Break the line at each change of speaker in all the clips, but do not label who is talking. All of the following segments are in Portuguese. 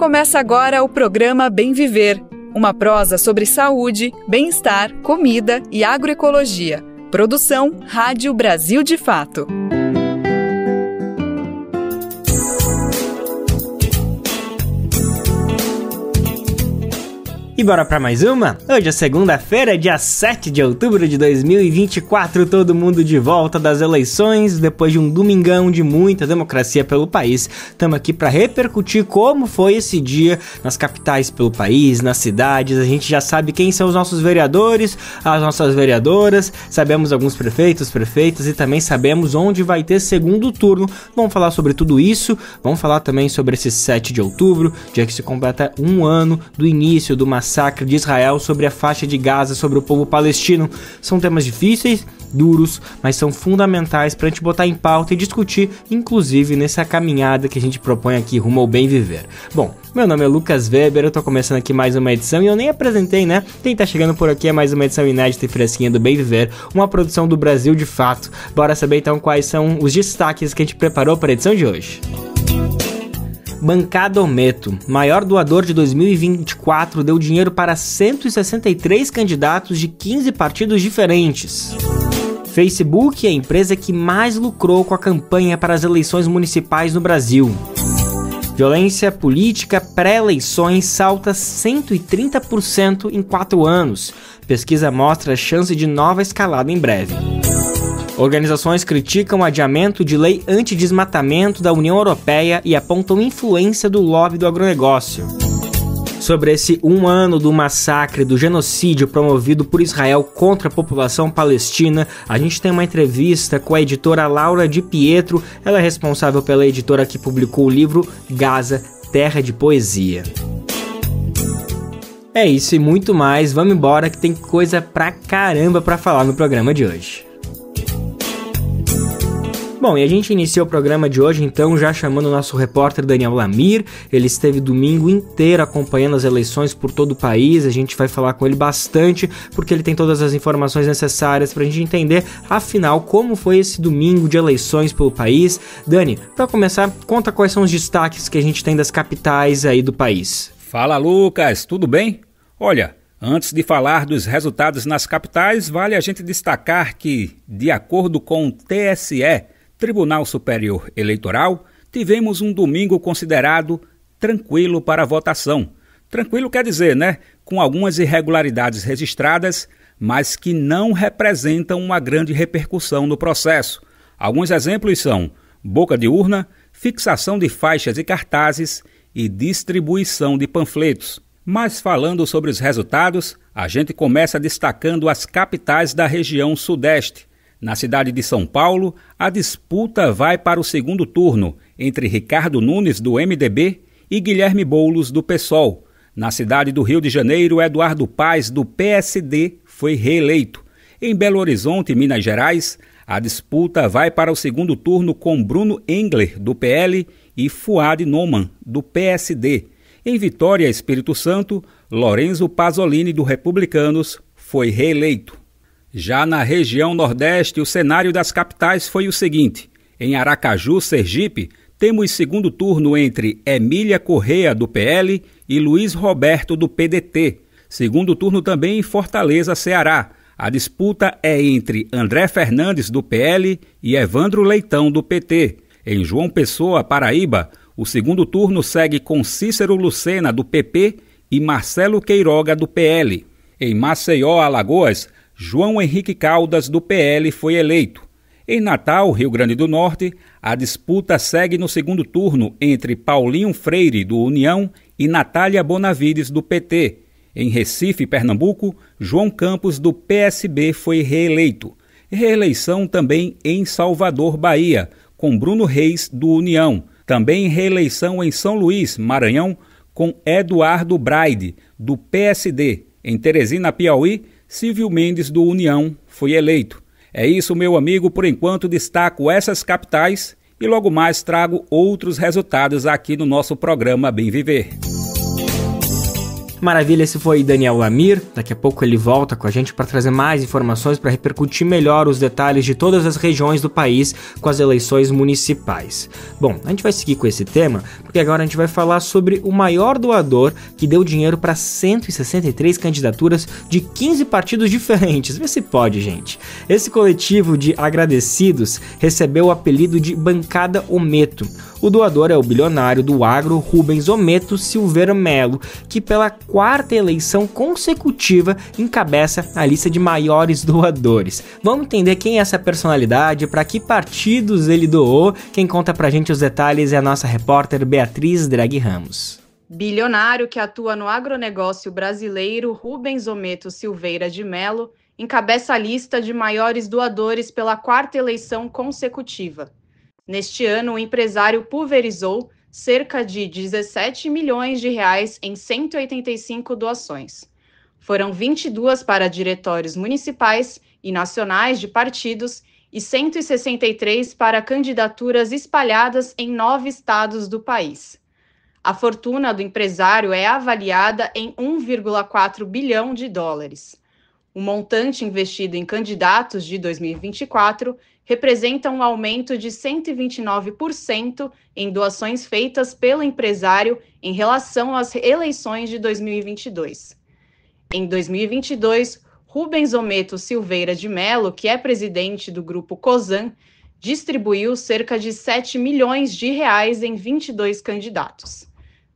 Começa agora o programa Bem Viver, uma prosa sobre saúde, bem-estar, comida e agroecologia. Produção Rádio Brasil de Fato.
E bora pra mais uma? Hoje é segunda-feira, dia 7 de outubro de 2024, todo mundo de volta das eleições, depois de um domingão de muita democracia pelo país. Estamos aqui para repercutir como foi esse dia nas capitais pelo país, nas cidades. A gente já sabe quem são os nossos vereadores, as nossas vereadoras, sabemos alguns prefeitas e também sabemos onde vai ter segundo turno. Vamos falar sobre tudo isso, vamos falar também sobre esse 7 de outubro, dia que se completa um ano do início do massacre de Israel sobre a faixa de Gaza, sobre o povo palestino. São temas difíceis, duros, mas são fundamentais para a gente botar em pauta e discutir, inclusive nessa caminhada que a gente propõe aqui rumo ao bem viver. Bom, meu nome é Lucas Weber, eu tô começando aqui mais uma edição e eu nem apresentei, né? Quem tá chegando por aqui é mais uma edição inédita e fresquinha do Bem Viver, uma produção do Brasil de Fato. Bora saber então quais são os destaques que a gente preparou para a edição de hoje. Bancadometo, maior doador de 2024, deu dinheiro para 163 candidatos de 15 partidos diferentes. Facebook é a empresa que mais lucrou com a campanha para as eleições municipais no Brasil. Violência política pré-eleições salta 130% em 4 anos. Pesquisa mostra a chance de nova escalada em breve. Organizações criticam o adiamento de lei antidesmatamento da União Europeia e apontam influência do lobby do agronegócio. Sobre esse um ano do massacre, do genocídio promovido por Israel contra a população palestina, a gente tem uma entrevista com a editora Laura Di Pietro. Ela é responsável pela editora que publicou o livro Gaza, Terra de Poesia. É isso e muito mais, vamos embora que tem coisa pra caramba pra falar no programa de hoje. Bom, e a gente iniciou o programa de hoje, então, já chamando o nosso repórter Daniel Lamir. Ele esteve domingo inteiro acompanhando as eleições por todo o país. A gente vai falar com ele bastante, porque ele tem todas as informações necessárias para a gente entender, afinal, como foi esse domingo de eleições pelo país. Dani, para começar, conta quais são os destaques que a gente tem das capitais aí do país.
Fala, Lucas, tudo bem? Olha, antes de falar dos resultados nas capitais, vale a gente destacar que, de acordo com o TSE, Tribunal Superior Eleitoral, tivemos um domingo considerado tranquilo para a votação. Tranquilo quer dizer, né? Com algumas irregularidades registradas, mas que não representam uma grande repercussão no processo. Alguns exemplos são boca de urna, fixação de faixas e cartazes e distribuição de panfletos. Mas falando sobre os resultados, a gente começa destacando as capitais da região sudeste. Na cidade de São Paulo, a disputa vai para o segundo turno entre Ricardo Nunes, do MDB, e Guilherme Boulos, do PSOL. Na cidade do Rio de Janeiro, Eduardo Paes, do PSD, foi reeleito. Em Belo Horizonte, Minas Gerais, a disputa vai para o segundo turno com Bruno Engler, do PL, e Fuad Noman, do PSD. Em Vitória, Espírito Santo, Lorenzo Pasolini, do Republicanos, foi reeleito. Já na região Nordeste, o cenário das capitais foi o seguinte. Em Aracaju, Sergipe, temos segundo turno entre Emília Corrêa, do PL, e Luiz Roberto, do PDT. Segundo turno também em Fortaleza, Ceará. A disputa é entre André Fernandes, do PL, e Evandro Leitão, do PT. Em João Pessoa, Paraíba, o segundo turno segue com Cícero Lucena, do PP, e Marcelo Queiroga, do PL. Em Maceió, Alagoas, João Henrique Caldas, do PL, foi eleito. Em Natal, Rio Grande do Norte, a disputa segue no segundo turno entre Paulinho Freire, do União, e Natália Bonavides, do PT. Em Recife, Pernambuco, João Campos, do PSB, foi reeleito. Reeleição também em Salvador, Bahia, com Bruno Reis, do União. Também reeleição em São Luís, Maranhão, com Eduardo Braide, do PSD. Em Teresina, Piauí, Silvio Mendes, do União, foi eleito. É isso, meu amigo, por enquanto destaco essas capitais e logo mais trago outros resultados aqui no nosso programa Bem Viver.
Maravilha, esse foi Daniel Lamir. Daqui a pouco ele volta com a gente para trazer mais informações, para repercutir melhor os detalhes de todas as regiões do país com as eleições municipais. Bom, a gente vai seguir com esse tema, porque agora a gente vai falar sobre o maior doador que deu dinheiro para 163 candidaturas de 15 partidos diferentes. Vê se pode, gente. Esse coletivo de agradecidos recebeu o apelido de Bancada Ometo. O doador é o bilionário do agro Rubens Ometo Silveira Melo, que pela 4ª eleição consecutiva encabeça a lista de maiores doadores. Vamos entender quem é essa personalidade, para que partidos ele doou. Quem conta pra gente os detalhes é a nossa repórter Beatriz Draghi Ramos.
Bilionário que atua no agronegócio brasileiro, Rubens Ometo Silveira de Melo encabeça a lista de maiores doadores pela 4ª eleição consecutiva. Neste ano, o empresário pulverizou cerca de 17 milhões de reais em 185 doações. Foram 22 para diretórios municipais e nacionais de partidos e 163 para candidaturas espalhadas em 9 estados do país. A fortuna do empresário é avaliada em 1,4 bilhão de dólares. O montante investido em candidatos de 2024 representa um aumento de 129% em doações feitas pelo empresário em relação às eleições de 2022. Em 2022, Rubens Ometo Silveira de Melo, que é presidente do grupo Cosan, distribuiu cerca de 7 milhões de reais em 22 candidatos.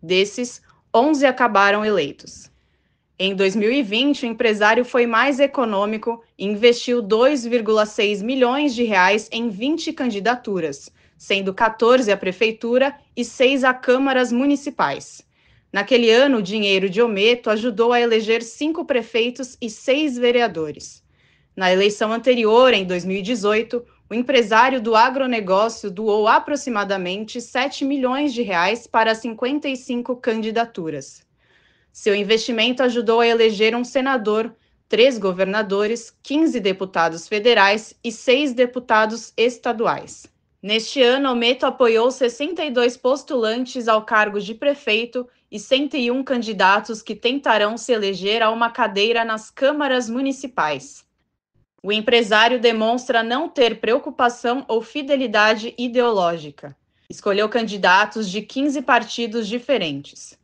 Desses, 11 acabaram eleitos. Em 2020, o empresário foi mais econômico e investiu 2,6 milhões de reais em 20 candidaturas, sendo 14 à prefeitura e 6 a câmaras municipais. Naquele ano, o dinheiro de Ometo ajudou a eleger 5 prefeitos e 6 vereadores. Na eleição anterior, em 2018, o empresário do agronegócio doou aproximadamente 7 milhões de reais para 55 candidaturas. Seu investimento ajudou a eleger um senador, 3 governadores, 15 deputados federais e 6 deputados estaduais. Neste ano, Ometo apoiou 62 postulantes ao cargo de prefeito e 101 candidatos que tentarão se eleger a uma cadeira nas câmaras municipais. O empresário demonstra não ter preocupação ou fidelidade ideológica. Escolheu candidatos de 15 partidos diferentes.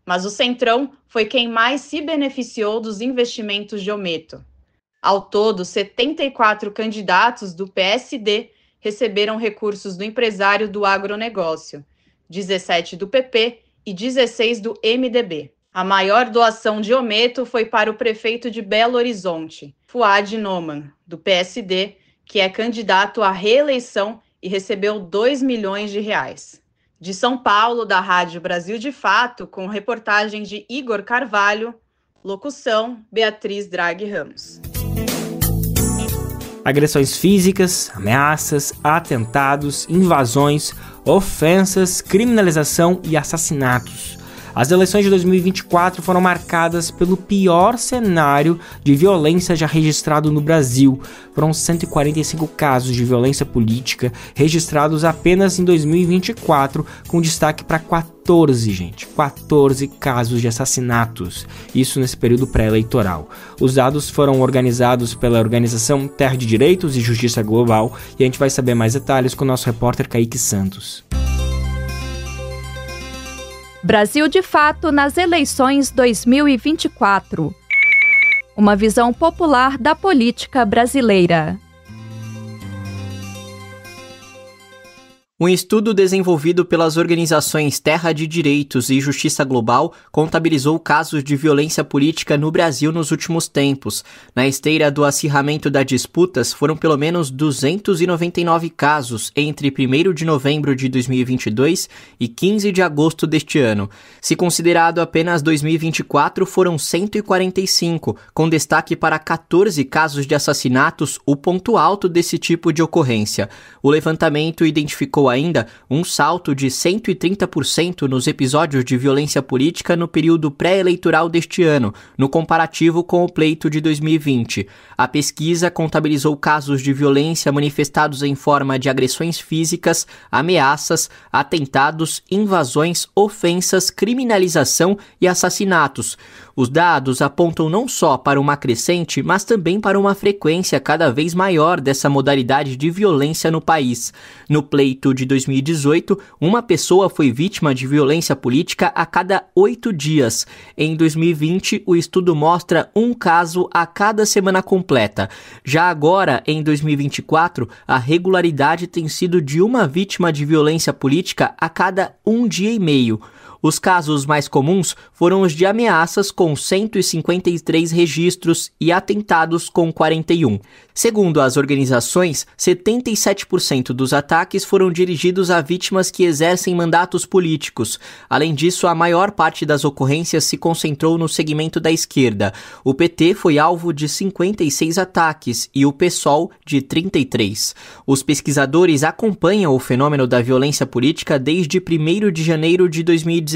Mas o Centrão foi quem mais se beneficiou dos investimentos de Ometo. Ao todo, 74 candidatos do PSD receberam recursos do empresário do agronegócio, 17 do PP e 16 do MDB. A maior doação de Ometo foi para o prefeito de Belo Horizonte, Fuad Noman, do PSD, que é candidato à reeleição e recebeu 2 milhões de reais. De São Paulo, da Rádio Brasil de Fato, com reportagem de Igor Carvalho, locução Beatriz Draghi Ramos.
Agressões físicas, ameaças, atentados, invasões, ofensas, criminalização e assassinatos. As eleições de 2024 foram marcadas pelo pior cenário de violência já registrado no Brasil. Foram 145 casos de violência política registrados apenas em 2024, com destaque para 14 casos de assassinatos, isso nesse período pré-eleitoral. Os dados foram organizados pela Organização Terra de Direitos e Justiça Global e a gente vai saber mais detalhes com o nosso repórter Kaique Santos.
Brasil de Fato nas eleições 2024. Uma visão popular da política brasileira.
Um estudo desenvolvido pelas organizações Terra de Direitos e Justiça Global contabilizou casos de violência política no Brasil nos últimos tempos. Na esteira do acirramento das disputas, foram pelo menos 299 casos entre 1º de novembro de 2022 e 15 de agosto deste ano. Se considerado apenas 2024, foram 145, com destaque para 14 casos de assassinatos, o ponto alto desse tipo de ocorrência. O levantamento identificou ainda um salto de 130% nos episódios de violência política no período pré-eleitoral deste ano, no comparativo com o pleito de 2020. A pesquisa contabilizou casos de violência manifestados em forma de agressões físicas, ameaças, atentados, invasões, ofensas, criminalização e assassinatos. Os dados apontam não só para uma crescente, mas também para uma frequência cada vez maior dessa modalidade de violência no país. No pleito de 2018, uma pessoa foi vítima de violência política a cada 8 dias. Em 2020, o estudo mostra um caso a cada semana completa. Já agora, em 2024, a regularidade tem sido de uma vítima de violência política a cada 1 dia e meio. Os casos mais comuns foram os de ameaças, com 153 registros, e atentados, com 41. Segundo as organizações, 77% dos ataques foram dirigidos a vítimas que exercem mandatos políticos. Além disso, a maior parte das ocorrências se concentrou no segmento da esquerda. O PT foi alvo de 56 ataques e o PSOL de 33. Os pesquisadores acompanham o fenômeno da violência política desde 1º de janeiro de 2016.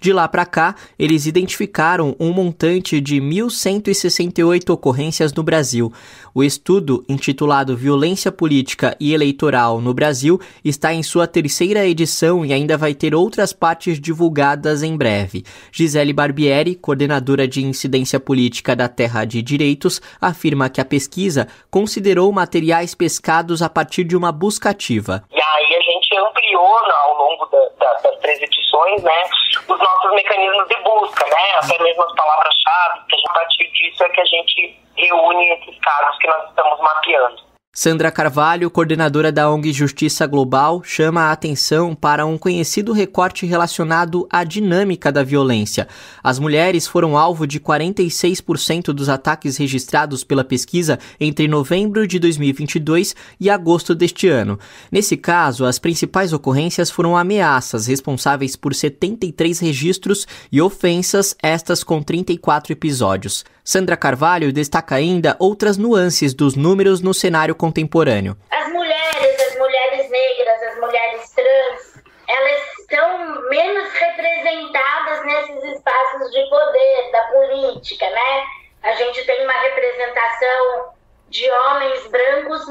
De lá para cá, eles identificaram um montante de 1.168 ocorrências no Brasil. O estudo, intitulado Violência Política e Eleitoral no Brasil, está em sua 3ª edição e ainda vai ter outras partes divulgadas em breve. Gisele Barbieri, coordenadora de incidência política da Terra de Direitos, afirma que a pesquisa considerou materiais pescados a partir de uma busca ativa.
E aí a gente ampliou ao longo das 3 edições, né, os nossos mecanismos de busca, né, até mesmo as palavras-chave, que a partir disso é que a gente reúne esses casos que nós estamos mapeando.
Sandra Carvalho, coordenadora da ONG Justiça Global, chama a atenção para um conhecido recorte relacionado à dinâmica da violência. As mulheres foram alvo de 46% dos ataques registrados pela pesquisa entre novembro de 2022 e agosto deste ano. Nesse caso, as principais ocorrências foram ameaças, responsáveis por 73 registros, e ofensas, estas com 34 episódios. Sandra Carvalho destaca ainda outras nuances dos números no cenário contemporâneo.
As mulheres negras, as mulheres trans, elas estão menos representadas nesses espaços de poder da política, né? A gente tem uma representação de homens brancos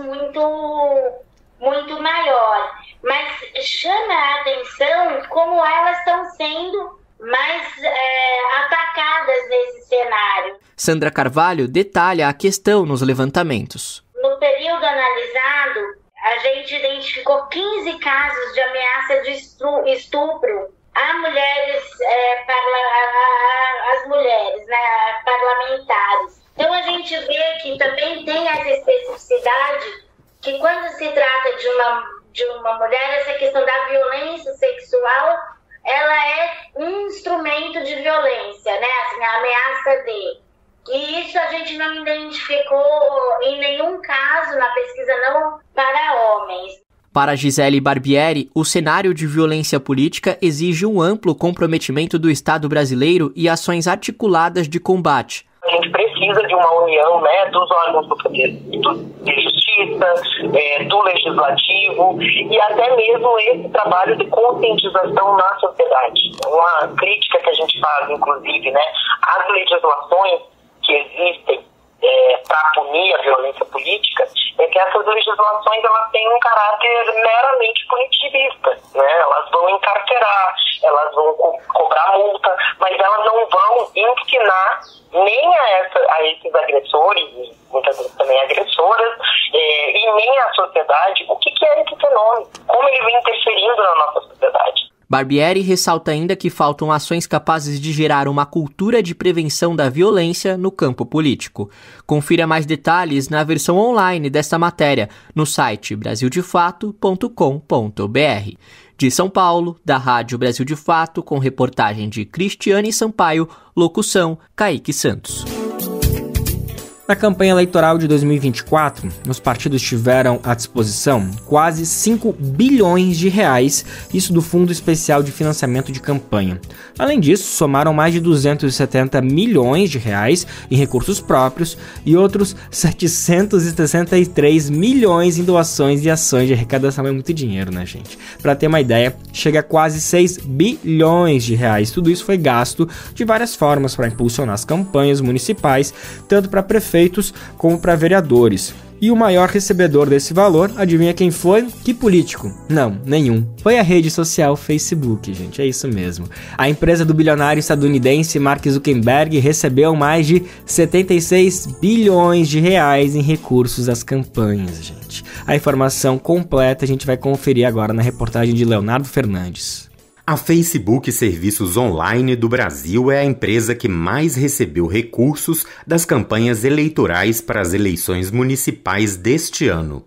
muito maior, mas chama a atenção como elas estão sendo mais atacadas nesse cenário.
Sandra Carvalho detalha a questão nos levantamentos.
No período analisado, a gente identificou 15 casos de ameaça de estupro a mulheres, as mulheres, né, parlamentares. Então a gente vê que também tem essa especificidade que quando se trata de uma mulher, essa questão da violência sexual, ela é um instrumento de violência, né? Assim, a ameaça de. E isso a gente não identificou em nenhum caso na pesquisa, não para homens.
Para Gisele Barbieri, o cenário de violência política exige um amplo comprometimento do Estado brasileiro e ações articuladas de combate.
A gente precisa de uma união, né, dos órgãos do poder de justiça, do legislativo e até mesmo esse trabalho de conscientização na sociedade. Uma crítica que a gente faz, inclusive, né, às legislações que existem para punir a violência política, é que essas legislações elas têm um caráter meramente punitivista, né? Elas vão encarcerar, elas vão cobrar multa, mas elas não vão ensinar nem a esses agressores, e muitas vezes também agressoras, e nem à sociedade o que é esse fenômeno, como ele vem interferindo na nossa sociedade.
Barbieri ressalta ainda que faltam ações capazes de gerar uma cultura de prevenção da violência no campo político. Confira mais detalhes na versão online desta matéria no site brasildefato.com.br. De São Paulo, da Rádio Brasil de Fato, com reportagem de Cristiane Sampaio, locução Kaique Santos.
Na campanha eleitoral de 2024, os partidos tiveram à disposição quase 5 bilhões de reais, isso do Fundo Especial de Financiamento de Campanha. Além disso, somaram mais de 270 milhões de reais em recursos próprios e outros 763 milhões em doações e ações de arrecadação. É muito dinheiro, né, gente? Para ter uma ideia, chega a quase 6 bilhões de reais. Tudo isso foi gasto de várias formas para impulsionar as campanhas municipais, tanto para prefeitos como para vereadores. E o maior recebedor desse valor, adivinha quem foi? Que político? Não, nenhum. Foi a rede social Facebook, gente, é isso mesmo. A empresa do bilionário estadunidense Mark Zuckerberg recebeu mais de 76 bilhões de reais em recursos das campanhas, gente. A informação completa a gente vai conferir agora na reportagem de Leonardo Fernandes.
A Facebook Serviços Online do Brasil é a empresa que mais recebeu recursos das campanhas eleitorais para as eleições municipais deste ano.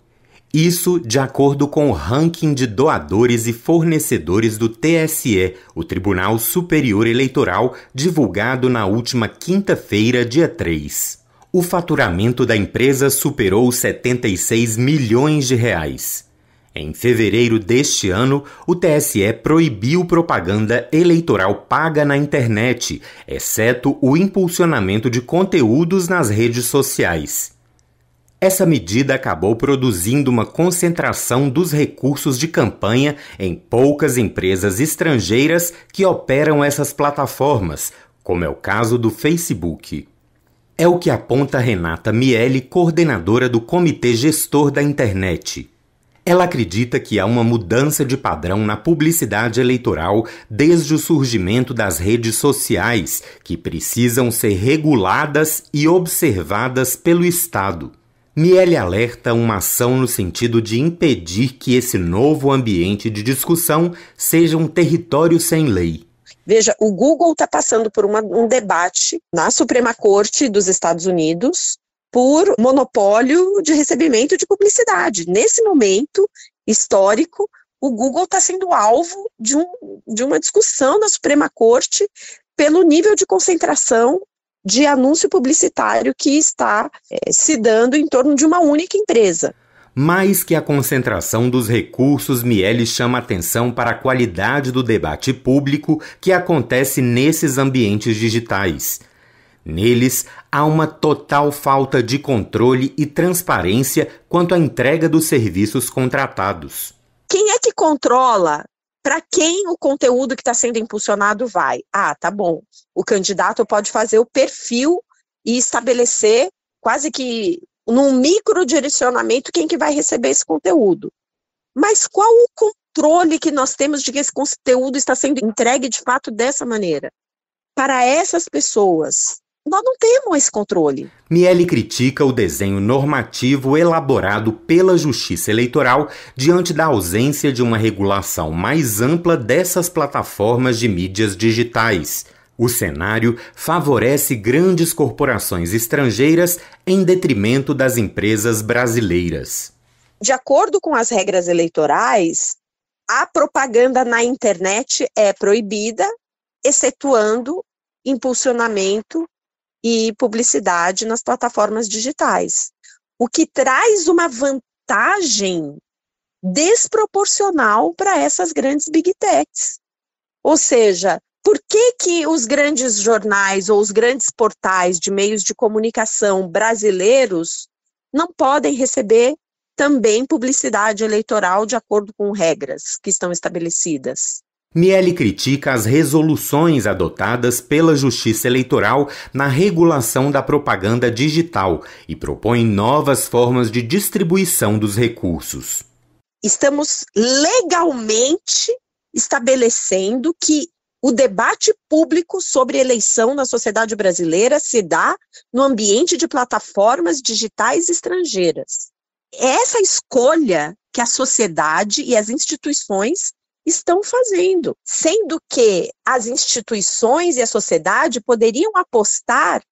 Isso de acordo com o ranking de doadores e fornecedores do TSE, o Tribunal Superior Eleitoral, divulgado na última quinta-feira, dia 3. O faturamento da empresa superou 76 milhões de reais. Em fevereiro deste ano, o TSE proibiu propaganda eleitoral paga na internet, exceto o impulsionamento de conteúdos nas redes sociais. Essa medida acabou produzindo uma concentração dos recursos de campanha em poucas empresas estrangeiras que operam essas plataformas, como é o caso do Facebook. É o que aponta Renata Miele, coordenadora do Comitê Gestor da Internet. Ela acredita que há uma mudança de padrão na publicidade eleitoral desde o surgimento das redes sociais, que precisam ser reguladas e observadas pelo Estado. Miele alerta uma ação no sentido de impedir que esse novo ambiente de discussão seja um território sem lei.
Veja, o Google está passando por um debate na Suprema Corte dos Estados Unidos por monopólio de recebimento de publicidade. Nesse momento histórico, o Google está sendo alvo de uma discussão na Suprema Corte pelo nível de concentração de anúncio publicitário que está se dando em torno de uma única empresa.
Mais que a concentração dos recursos, Miele chama atenção para a qualidade do debate público que acontece nesses ambientes digitais. Neles, há uma total falta de controle e transparência quanto à entrega dos serviços contratados.
Quem é que controla para quem o conteúdo que está sendo impulsionado vai? Ah, tá bom. O candidato pode fazer o perfil e estabelecer quase que num microdirecionamento quem que vai receber esse conteúdo. Mas qual o controle que nós temos de que esse conteúdo está sendo entregue de fato dessa maneira? Para essas pessoas, nós não temos esse controle.
Miele critica o desenho normativo elaborado pela Justiça Eleitoral diante da ausência de uma regulação mais ampla dessas plataformas de mídias digitais. O cenário favorece grandes corporações estrangeiras em detrimento das empresas brasileiras.
De acordo com as regras eleitorais, a propaganda na internet é proibida, excetuando impulsionamento e publicidade nas plataformas digitais, o que traz uma vantagem desproporcional para essas grandes big techs. Ou seja, por que os grandes jornais ou os grandes portais de meios de comunicação brasileiros não podem receber também publicidade eleitoral de acordo com regras que estão estabelecidas?
Miele critica as resoluções adotadas pela Justiça Eleitoral na regulação da propaganda digital e propõe novas formas de distribuição dos recursos.
Estamos legalmente estabelecendo que o debate público sobre eleição na sociedade brasileira se dá no ambiente de plataformas digitais estrangeiras. É essa escolha que a sociedade e as instituições estão fazendo, sendo que as instituições e a sociedade poderiam apostar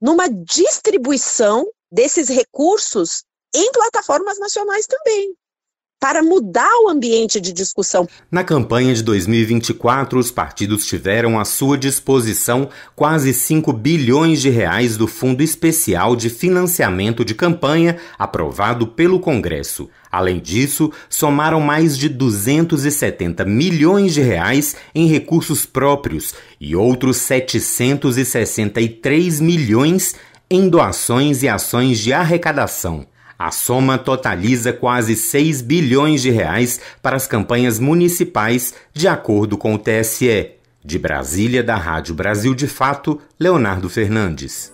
numa distribuição desses recursos em plataformas nacionais também, para mudar o ambiente de discussão.
Na campanha de 2024, os partidos tiveram à sua disposição quase 5 bilhões de reais do Fundo Especial de Financiamento de Campanha, aprovado pelo Congresso. Além disso, somaram mais de 270 milhões de reais em recursos próprios e outros 763 milhões em doações e ações de arrecadação. A soma totaliza quase 6 bilhões de reais para as campanhas municipais, de acordo com o TSE. De Brasília, da Rádio Brasil de Fato, Leonardo Fernandes.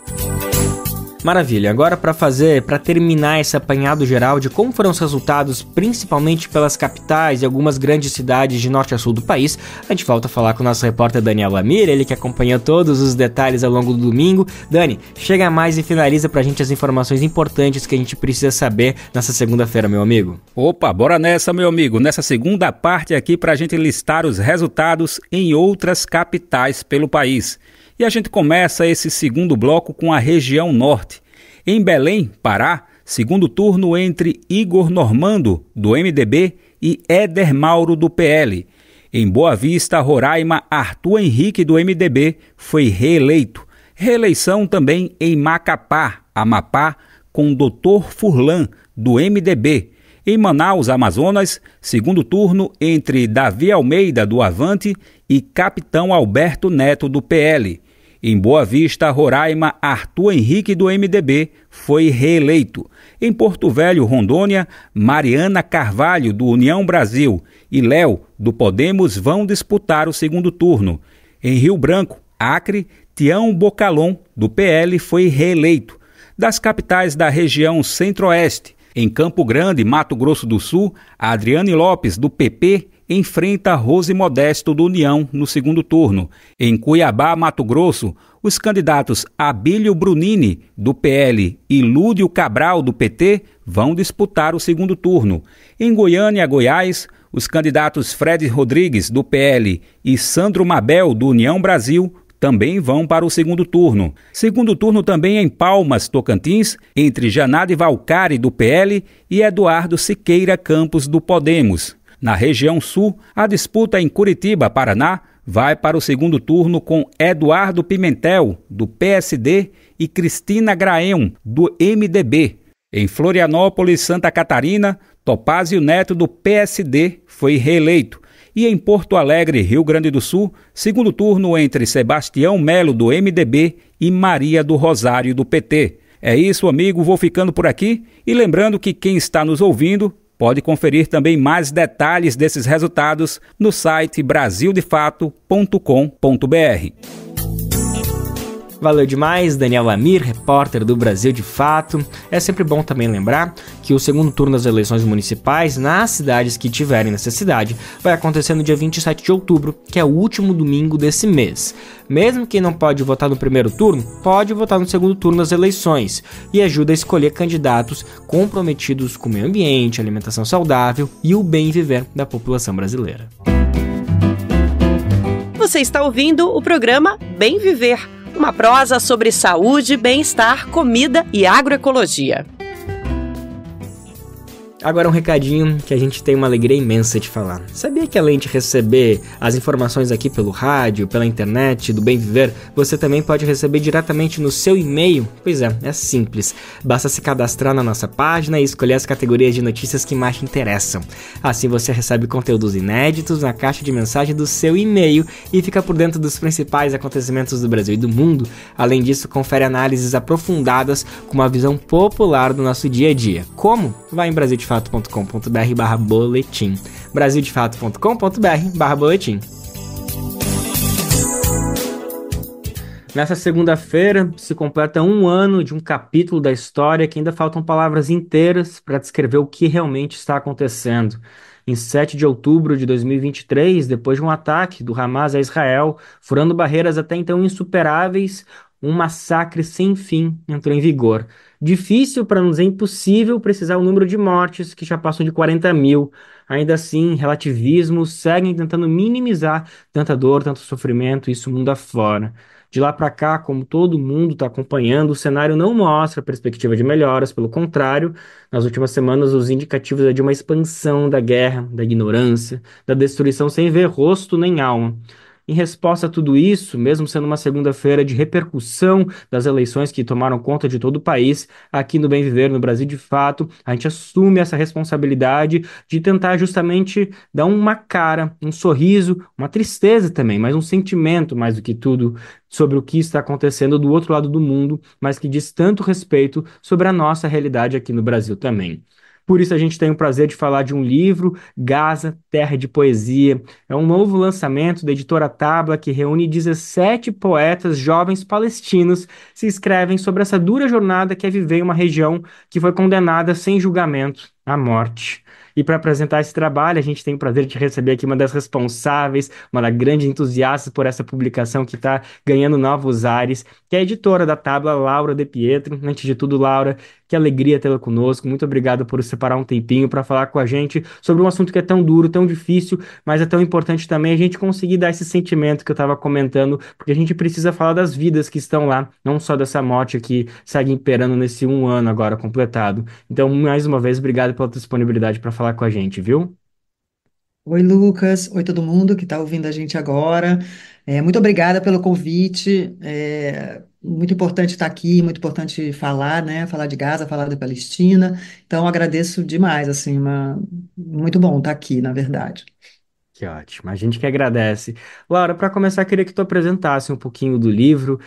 Maravilha, agora para terminar esse apanhado geral de como foram os resultados, principalmente pelas capitais e algumas grandes cidades de norte a sul do país, a gente volta a falar com o nosso repórter Daniel Lamir, ele que acompanhou todos os detalhes ao longo do domingo. Dani, chega mais e finaliza pra gente as informações importantes que a gente precisa saber nessa segunda-feira, meu amigo.
Opa, bora nessa, meu amigo, nessa segunda parte aqui pra gente listar os resultados em outras capitais pelo país. E a gente começa esse segundo bloco com a região norte. Em Belém, Pará, segundo turno entre Igor Normando, do MDB, e Éder Mauro, do PL. Em Boa Vista, Roraima, Arthur Henrique, do MDB, foi reeleito. Reeleição também em Macapá, Amapá, com Dr. Furlan, do MDB. Em Manaus, Amazonas, segundo turno entre Davi Almeida, do Avante, e Capitão Alberto Neto, do PL. Em Boa Vista, Roraima, Arthur Henrique, do MDB, foi reeleito. Em Porto Velho, Rondônia, Mariana Carvalho, do União Brasil, e Léo, do Podemos, vão disputar o segundo turno. Em Rio Branco, Acre, Tião Bocalon, do PL, foi reeleito. Das capitais da região Centro-Oeste, em Campo Grande, Mato Grosso do Sul, Adriane Lopes, do PP, enfrenta Rose Modesto, do União, no segundo turno. Em Cuiabá, Mato Grosso, os candidatos Abílio Brunini, do PL, e Lúdio Cabral, do PT, vão disputar o segundo turno. Em Goiânia, Goiás, os candidatos Fred Rodrigues, do PL, e Sandro Mabel, do União Brasil, também vão para o segundo turno. Segundo turno também em Palmas, Tocantins, entre Janade Valcari, do PL, e Eduardo Siqueira Campos, do Podemos. Na região sul, a disputa em Curitiba, Paraná, vai para o segundo turno com Eduardo Pimentel, do PSD, e Cristina Graem, do MDB. Em Florianópolis, Santa Catarina, Topázio Neto, do PSD, foi reeleito. E em Porto Alegre, Rio Grande do Sul, segundo turno entre Sebastião Melo, do MDB, e Maria do Rosário, do PT. É isso, amigo, vou ficando por aqui. E lembrando que quem está nos ouvindo pode conferir também mais detalhes desses resultados no site brasildefato.com.br.
Valeu demais, Daniel Lamir, repórter do Brasil de Fato. É sempre bom também lembrar que o segundo turno das eleições municipais nas cidades que tiverem necessidade vai acontecer no dia 27 de outubro, que é o último domingo desse mês. Mesmo quem não pode votar no primeiro turno, pode votar no segundo turno das eleições e ajuda a escolher candidatos comprometidos com o meio ambiente, alimentação saudável e o bem viver da população brasileira.
Você está ouvindo o programa Bem Viver, uma prosa sobre saúde, bem-estar, comida e agroecologia.
Agora um recadinho que a gente tem uma alegria imensa de falar. Sabia que além de receber as informações aqui pelo rádio, pela internet, do Bem Viver, você também pode receber diretamente no seu e-mail? Pois é simples. Basta se cadastrar na nossa página e escolher as categorias de notícias que mais te interessam. Assim você recebe conteúdos inéditos na caixa de mensagem do seu e-mail e fica por dentro dos principais acontecimentos do Brasil e do mundo. Além disso, confere análises aprofundadas com uma visão popular do nosso dia a dia. Como? Vai em brasildefato.com.br/boletim. brasildefato.com.br/boletim. Nessa segunda-feira se completa um ano de um capítulo da história que ainda faltam palavras inteiras para descrever o que realmente está acontecendo. Em 7 de outubro de 2023, depois de um ataque do Hamas a Israel, furando barreiras até então insuperáveis, um massacre sem fim entrou em vigor. Difícil, para não dizer impossível, precisar o número de mortes, que já passam de 40 mil. Ainda assim, relativismos seguem tentando minimizar tanta dor, tanto sofrimento, isso mundo afora. De lá para cá, como todo mundo está acompanhando, o cenário não mostra perspectiva de melhoras, pelo contrário, nas últimas semanas os indicativos é de uma expansão da guerra, da ignorância, da destruição sem ver rosto nem alma. Em resposta a tudo isso, mesmo sendo uma segunda-feira de repercussão das eleições que tomaram conta de todo o país, aqui no Bem Viver, no Brasil de Fato, a gente assume essa responsabilidade de tentar justamente dar uma cara, um sorriso, uma tristeza também, mas um sentimento mais do que tudo sobre o que está acontecendo do outro lado do mundo, mas que diz tanto respeito sobre a nossa realidade aqui no Brasil também. Por isso a gente tem o prazer de falar de um livro, Gaza, Terra de Poesia. É um novo lançamento da editora Tabla que reúne 17 poetas jovens palestinos que se escrevem sobre essa dura jornada que é viver em uma região que foi condenada sem julgamento à morte. E para apresentar esse trabalho, a gente tem o prazer de receber aqui uma das responsáveis, uma das grandes entusiastas por essa publicação que está ganhando novos ares, que é a editora da Tabla, Laura De Pietro. Antes de tudo, Laura, que alegria tê-la conosco. Muito obrigado por separar um tempinho para falar com a gente sobre um assunto que é tão duro, tão difícil, mas é tão importante também a gente conseguir dar esse sentimento que eu estava comentando, porque a gente precisa falar das vidas que estão lá, não só dessa morte que segue imperando nesse um ano agora completado. Então, mais uma vez, obrigado pela tua disponibilidade para falar com a gente, viu?
Oi, Lucas. Oi, todo mundo que está ouvindo a gente agora. Muito obrigada pelo convite. Muito importante estar aqui, muito importante falar, né? Falar de Gaza, falar da Palestina. Então, agradeço demais, assim, muito bom estar aqui, na verdade.
Que ótimo, a gente que agradece. Laura, para começar, queria que tu apresentasse um pouquinho do livro.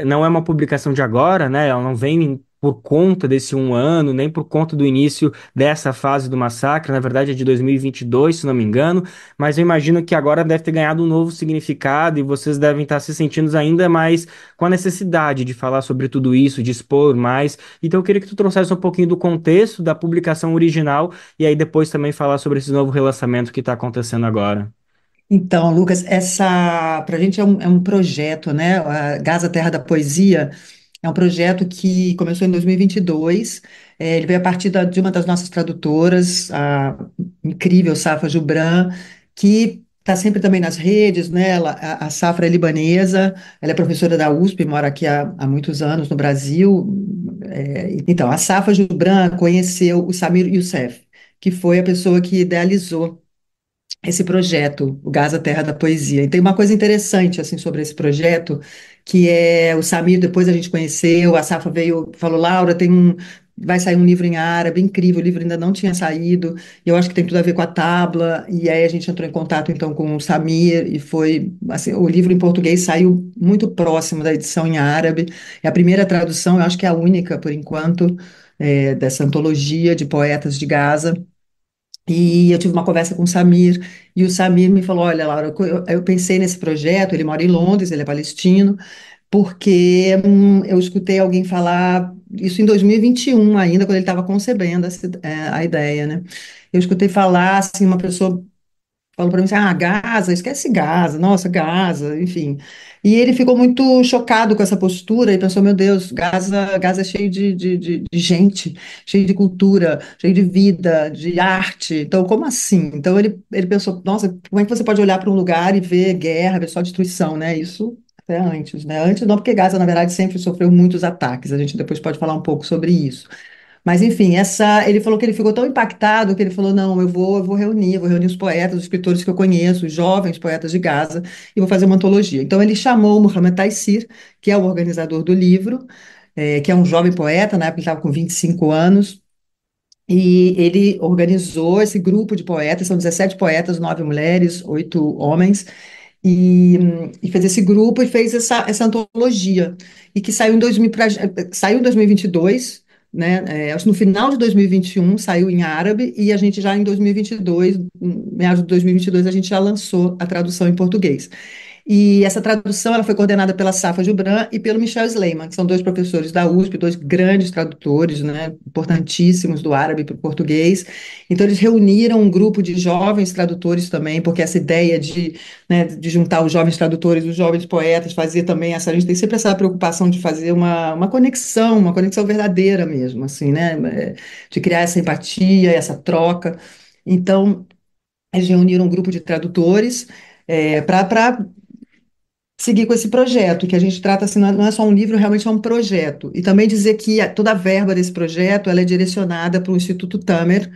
Não é uma publicação de agora, né? Ela não vem por conta desse um ano, nem por conta do início dessa fase do massacre. Na verdade, é de 2022, se não me engano. Mas eu imagino que agora deve ter ganhado um novo significado e vocês devem estar se sentindo ainda mais com a necessidade de falar sobre tudo isso, de expor mais. Então, eu queria que tu trouxesse um pouquinho do contexto da publicação original e aí depois também falar sobre esse novo relançamento que está acontecendo agora.
Então, Lucas, para a gente é um projeto, né? A Gaza Terra da Poesia é um projeto que começou em 2022. Ele veio a partir de uma das nossas tradutoras, a incrível Safa Jubran, que está sempre também nas redes, né? A Safra é libanesa, ela é professora da USP, mora aqui há muitos anos no Brasil. Então, a Safa Jubran conheceu o Samir Youssef, que foi a pessoa que idealizou esse projeto, o Gaza Terra da Poesia. E tem uma coisa interessante assim sobre esse projeto, que é o Samir, depois a gente conheceu, a Safa veio, falou, Laura, vai sair um livro em árabe, incrível, o livro ainda não tinha saído, e eu acho que tem tudo a ver com a Tabla, e aí a gente entrou em contato então com o Samir, e foi, assim, o livro em português saiu muito próximo da edição em árabe, é a primeira tradução, eu acho que é a única, por enquanto, dessa antologia de poetas de Gaza. E eu tive uma conversa com o Samir, e o Samir me falou: Olha, Laura, eu pensei nesse projeto. Ele mora em Londres, ele é palestino, porque eu escutei alguém falar isso em 2021, ainda, quando ele estava concebendo a ideia, né? Eu escutei falar, assim, uma pessoa falou para mim assim, Gaza, esquece Gaza, nossa, Gaza, enfim. E ele ficou muito chocado com essa postura e pensou, meu Deus, Gaza é cheio de gente, cheio de cultura, cheio de vida, de arte. Então, como assim? Então, ele pensou, nossa, como é que você pode olhar para um lugar e ver guerra, ver só destruição, né? Isso até antes, né? Antes não, porque Gaza, na verdade, sempre sofreu muitos ataques. A gente depois pode falar um pouco sobre isso. Mas, enfim, ele falou que ele ficou tão impactado que ele falou, não, eu vou reunir os poetas, os escritores que eu conheço, os jovens poetas de Gaza, e vou fazer uma antologia. Então, ele chamou o Mohamed Taisir, que é o organizador do livro, que é um jovem poeta, na época ele estava com 25 anos, e ele organizou esse grupo de poetas, são 17 poetas, 9 mulheres, 8 homens, e fez esse grupo e fez essa antologia, e que saiu em 2022, né? Acho que no final de 2021 saiu em árabe, e a gente já em 2022, meados de 2022, a gente já lançou a tradução em português. E essa tradução ela foi coordenada pela Safa Jubran e pelo Michel Sleiman, que são dois professores da USP, dois grandes tradutores, né, importantíssimos do árabe para o português. Então, eles reuniram um grupo de jovens tradutores também, porque essa ideia de juntar os jovens tradutores, os jovens poetas, fazer também a gente tem sempre essa preocupação de fazer uma conexão verdadeira mesmo, assim, né, de criar essa empatia, essa troca. Então, eles reuniram um grupo de tradutores para seguir com esse projeto, que a gente trata assim, não é só um livro, realmente é um projeto. E também dizer que toda a verba desse projeto ela é direcionada para o Instituto Tamer,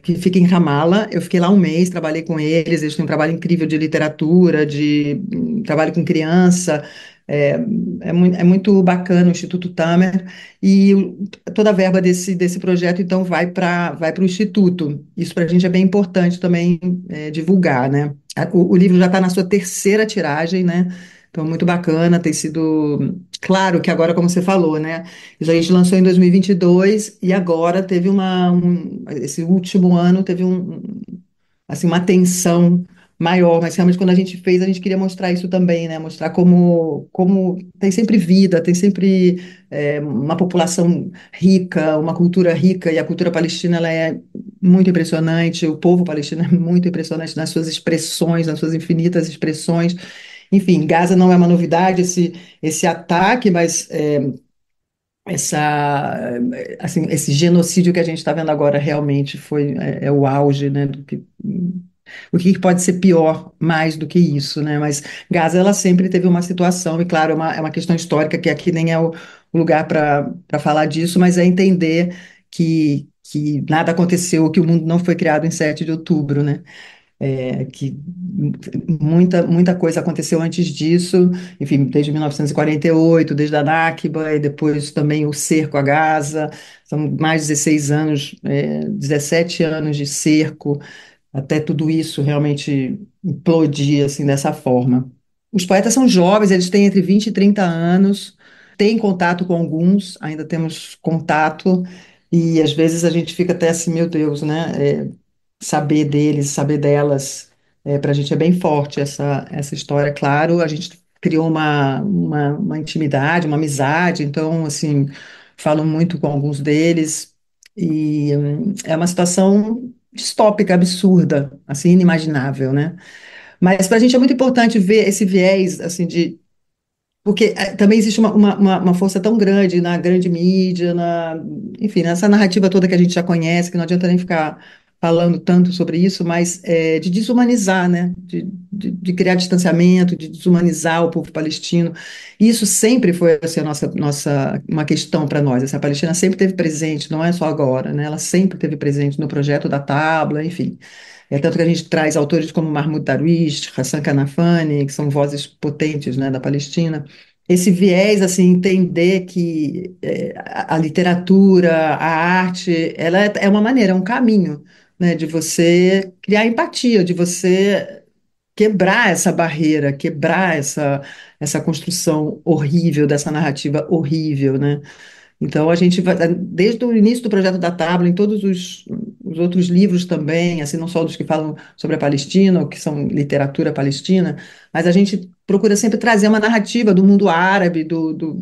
que fica em Ramallah. Eu fiquei lá um mês, trabalhei com eles têm um trabalho incrível de literatura, de trabalho com criança, é, é muito bacana o Instituto Tamer, e toda a verba desse projeto, então, vai para o Instituto. Isso para a gente é bem importante também divulgar, né? O livro já está na sua terceira tiragem, né? Então, muito bacana, tem sido Claro que agora, como você falou, né? Isso a gente lançou em 2022 e agora teve esse último ano teve assim, uma tensão maior, mas realmente quando a gente fez, a gente queria mostrar isso também, né? Mostrar como tem sempre vida, tem sempre uma população rica, uma cultura rica, e a cultura palestina ela é muito impressionante, o povo palestino é muito impressionante nas suas expressões, nas suas infinitas expressões. Enfim, Gaza não é uma novidade, esse ataque, mas assim, esse genocídio que a gente está vendo agora realmente é o auge, né, o que pode ser pior mais do que isso, né? Mas Gaza ela sempre teve uma situação, e claro, é uma questão histórica que aqui nem é o lugar para falar disso, mas é entender que nada aconteceu, que o mundo não foi criado em 7 de outubro, né? Que muita coisa aconteceu antes disso, enfim, desde 1948, desde a Nakba, e depois também o cerco a Gaza, são mais de 16 anos, 17 anos de cerco, até tudo isso realmente implodir assim dessa forma. Os poetas são jovens, eles têm entre 20 e 30 anos, têm contato com alguns, ainda temos contato, e às vezes a gente fica até assim, meu Deus, né? Saber deles, saber delas, para a gente é bem forte essa história. Claro, a gente criou uma intimidade, uma amizade, então, assim, falo muito com alguns deles, e é uma situação distópica, absurda, assim, inimaginável, né? Mas para a gente é muito importante ver esse viés, assim, porque também existe uma força tão grande na grande mídia, enfim, nessa narrativa toda que a gente já conhece, que não adianta nem ficar falando tanto sobre isso, mas de desumanizar, né? De criar distanciamento, de desumanizar o povo palestino. E isso sempre foi assim, uma questão para nós. Assim, a Palestina sempre esteve presente, não é só agora, né? Ela sempre esteve presente no projeto da Tábua, enfim. É tanto que a gente traz autores como Mahmoud Darwish, Hassan Kanafani, que são vozes potentes, né, da Palestina. Esse viés, assim, entender que a literatura, a arte, ela é uma maneira, é um caminho, né, de você criar empatia, de você quebrar essa barreira, quebrar essa construção horrível, dessa narrativa horrível, né? Então, a gente vai, desde o início do projeto da Tábua, em todos os outros livros também, assim, não só dos que falam sobre a Palestina, ou que são literatura palestina, mas a gente procura sempre trazer uma narrativa do mundo árabe,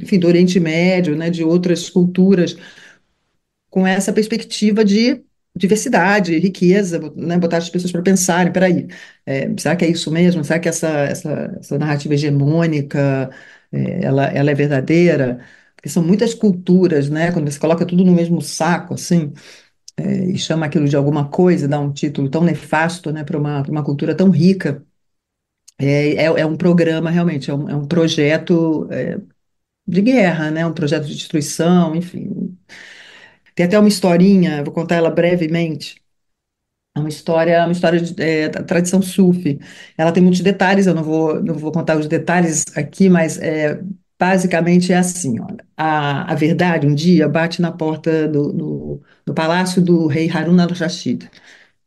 enfim, do Oriente Médio, né, de outras culturas, com essa perspectiva de diversidade, riqueza, né, botar as pessoas para pensarem, peraí, será que é isso mesmo? Será que essa narrativa hegemônica, ela é verdadeira? Porque são muitas culturas, né? Quando você coloca tudo no mesmo saco, assim, e chama aquilo de alguma coisa, dá um título tão nefasto, né, para uma cultura tão rica, é um programa realmente, é um projeto de guerra, né? Um projeto de destruição, enfim. Tem até uma historinha, vou contar ela brevemente. É uma história da tradição sufi. Ela tem muitos detalhes, eu não vou contar os detalhes aqui, mas basicamente é assim, olha, a verdade um dia bate na porta do palácio do rei Harun al-Rashid,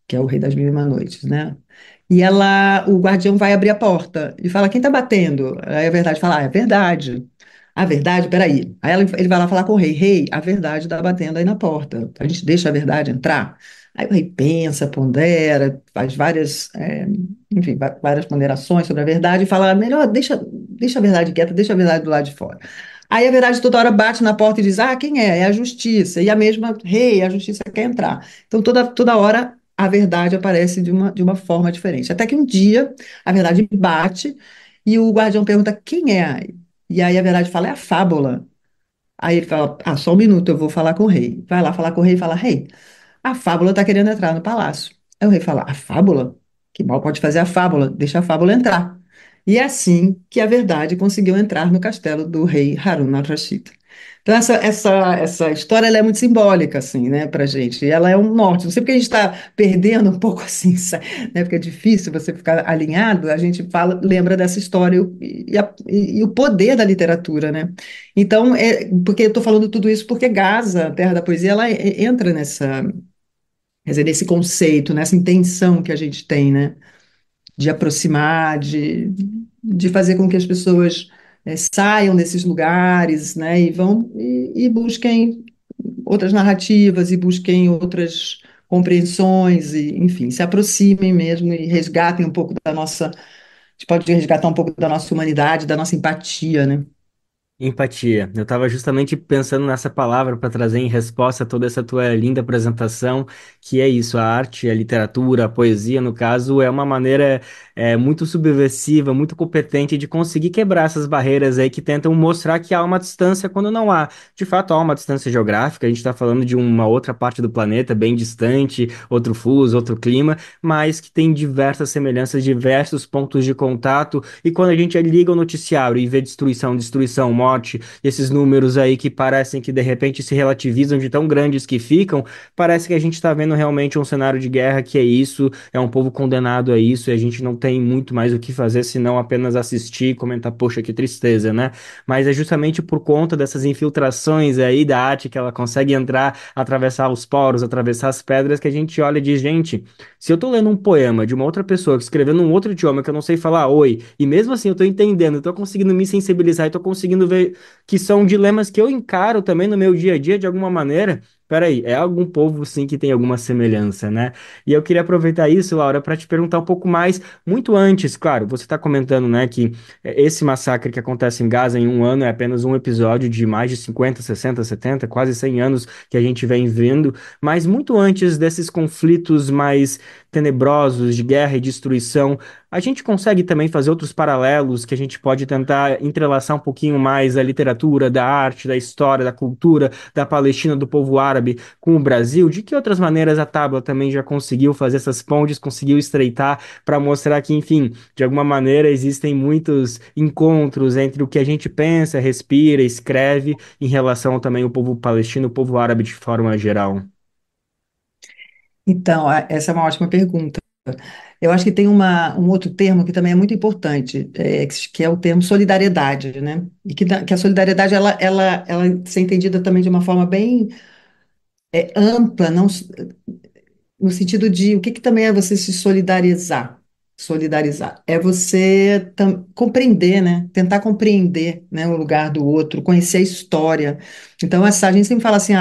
que é o rei das Mil e Uma Noites, né? E o guardião vai abrir a porta e fala, quem está batendo? Aí a verdade fala, é verdade. A verdade, peraí. Aí ele vai lá falar com o rei, rei, a verdade está batendo aí na porta. A gente deixa a verdade entrar? Aí o rei pensa, pondera, faz enfim, várias ponderações sobre a verdade e fala, melhor, deixa a verdade quieta, deixa a verdade do lado de fora. Aí a verdade toda hora bate na porta e diz, quem é? É a justiça. E a mesma, rei, a justiça quer entrar. Então toda hora a verdade aparece de uma forma diferente. Até que um dia a verdade bate e o guardião pergunta, quem é? E aí a verdade fala, é a fábula. Aí ele fala, só um minuto, eu vou falar com o rei. Vai lá falar com o rei e fala, rei, a fábula está querendo entrar no palácio. Aí o rei fala, a fábula? Que mal pode fazer a fábula? Deixa a fábula entrar. E é assim que a verdade conseguiu entrar no castelo do rei Harun al-Rashid. Então, essa história ela é muito simbólica, assim, né, pra gente. E ela é um norte. Não sei porque a gente está perdendo um pouco assim, né, porque é difícil você ficar alinhado, a gente lembra dessa história e o poder da literatura, né? Então, porque eu estou falando tudo isso porque Gaza, a Terra da Poesia, ela entra quer dizer, nesse conceito, nessa intenção que a gente tem, né? De aproximar, de fazer com que as pessoas saiam desses lugares, né, e vão e busquem outras narrativas e busquem outras compreensões e, enfim, se aproximem mesmo e resgatem um pouco da nossa, a gente pode resgatar um pouco da nossa humanidade, da nossa empatia, né?
Empatia. Eu estava justamente pensando nessa palavra para trazer em resposta a toda essa tua linda apresentação, que é isso, a arte, a literatura, a poesia, no caso, é uma maneira muito subversiva, muito competente de conseguir quebrar essas barreiras aí que tentam mostrar que há uma distância quando não há. De fato, há uma distância geográfica, a gente está falando de uma outra parte do planeta, bem distante, outro fuso, outro clima, mas que tem diversas semelhanças, diversos pontos de contato, e quando a gente liga o noticiário e vê destruição, destruição, morte, esses números aí que parecem que de repente se relativizam de tão grandes que ficam, parece que a gente está vendo realmente um cenário de guerra que é isso, é um povo condenado a isso e a gente não tem muito mais o que fazer senão apenas assistir e comentar, poxa, que tristeza, né? Mas é justamente por conta dessas infiltrações aí da arte que ela consegue entrar, atravessar os poros, atravessar as pedras, que a gente olha e diz, gente, se eu tô lendo um poema de uma outra pessoa que escreveu num outro idioma que eu não sei falar oi, e mesmo assim eu tô entendendo, eu tô conseguindo me sensibilizar e tô conseguindo ver que são dilemas que eu encaro também no meu dia a dia de alguma maneira. Peraí, é algum povo sim que tem alguma semelhança, né? E eu queria aproveitar isso, Laura, para te perguntar um pouco mais, muito antes, claro, você está comentando, né, que esse massacre que acontece em Gaza em um ano é apenas um episódio de mais de 50, 60, 70, quase 100 anos que a gente vem vendo, mas muito antes desses conflitos mais tenebrosos de guerra e destruição, a gente consegue também fazer outros paralelos que a gente pode tentar entrelaçar um pouquinho mais a literatura, da arte, da história, da cultura, da Palestina, do povo árabe com o Brasil? De que outras maneiras a Tábua também já conseguiu fazer essas pontes, conseguiu estreitar para mostrar que, enfim, de alguma maneira existem muitos encontros entre o que a gente pensa, respira, escreve em relação também ao povo palestino, o povo árabe de forma geral?
Então, essa é uma ótima pergunta. Eu acho que tem um outro termo que também é muito importante, que é o termo solidariedade, né? E que a solidariedade ela ser entendida também de uma forma bem ampla, não, no sentido de o que também é você se solidarizar. Solidarizar é você compreender, né? Tentar compreender, né, o lugar do outro, conhecer a história. Então, a gente sempre fala assim,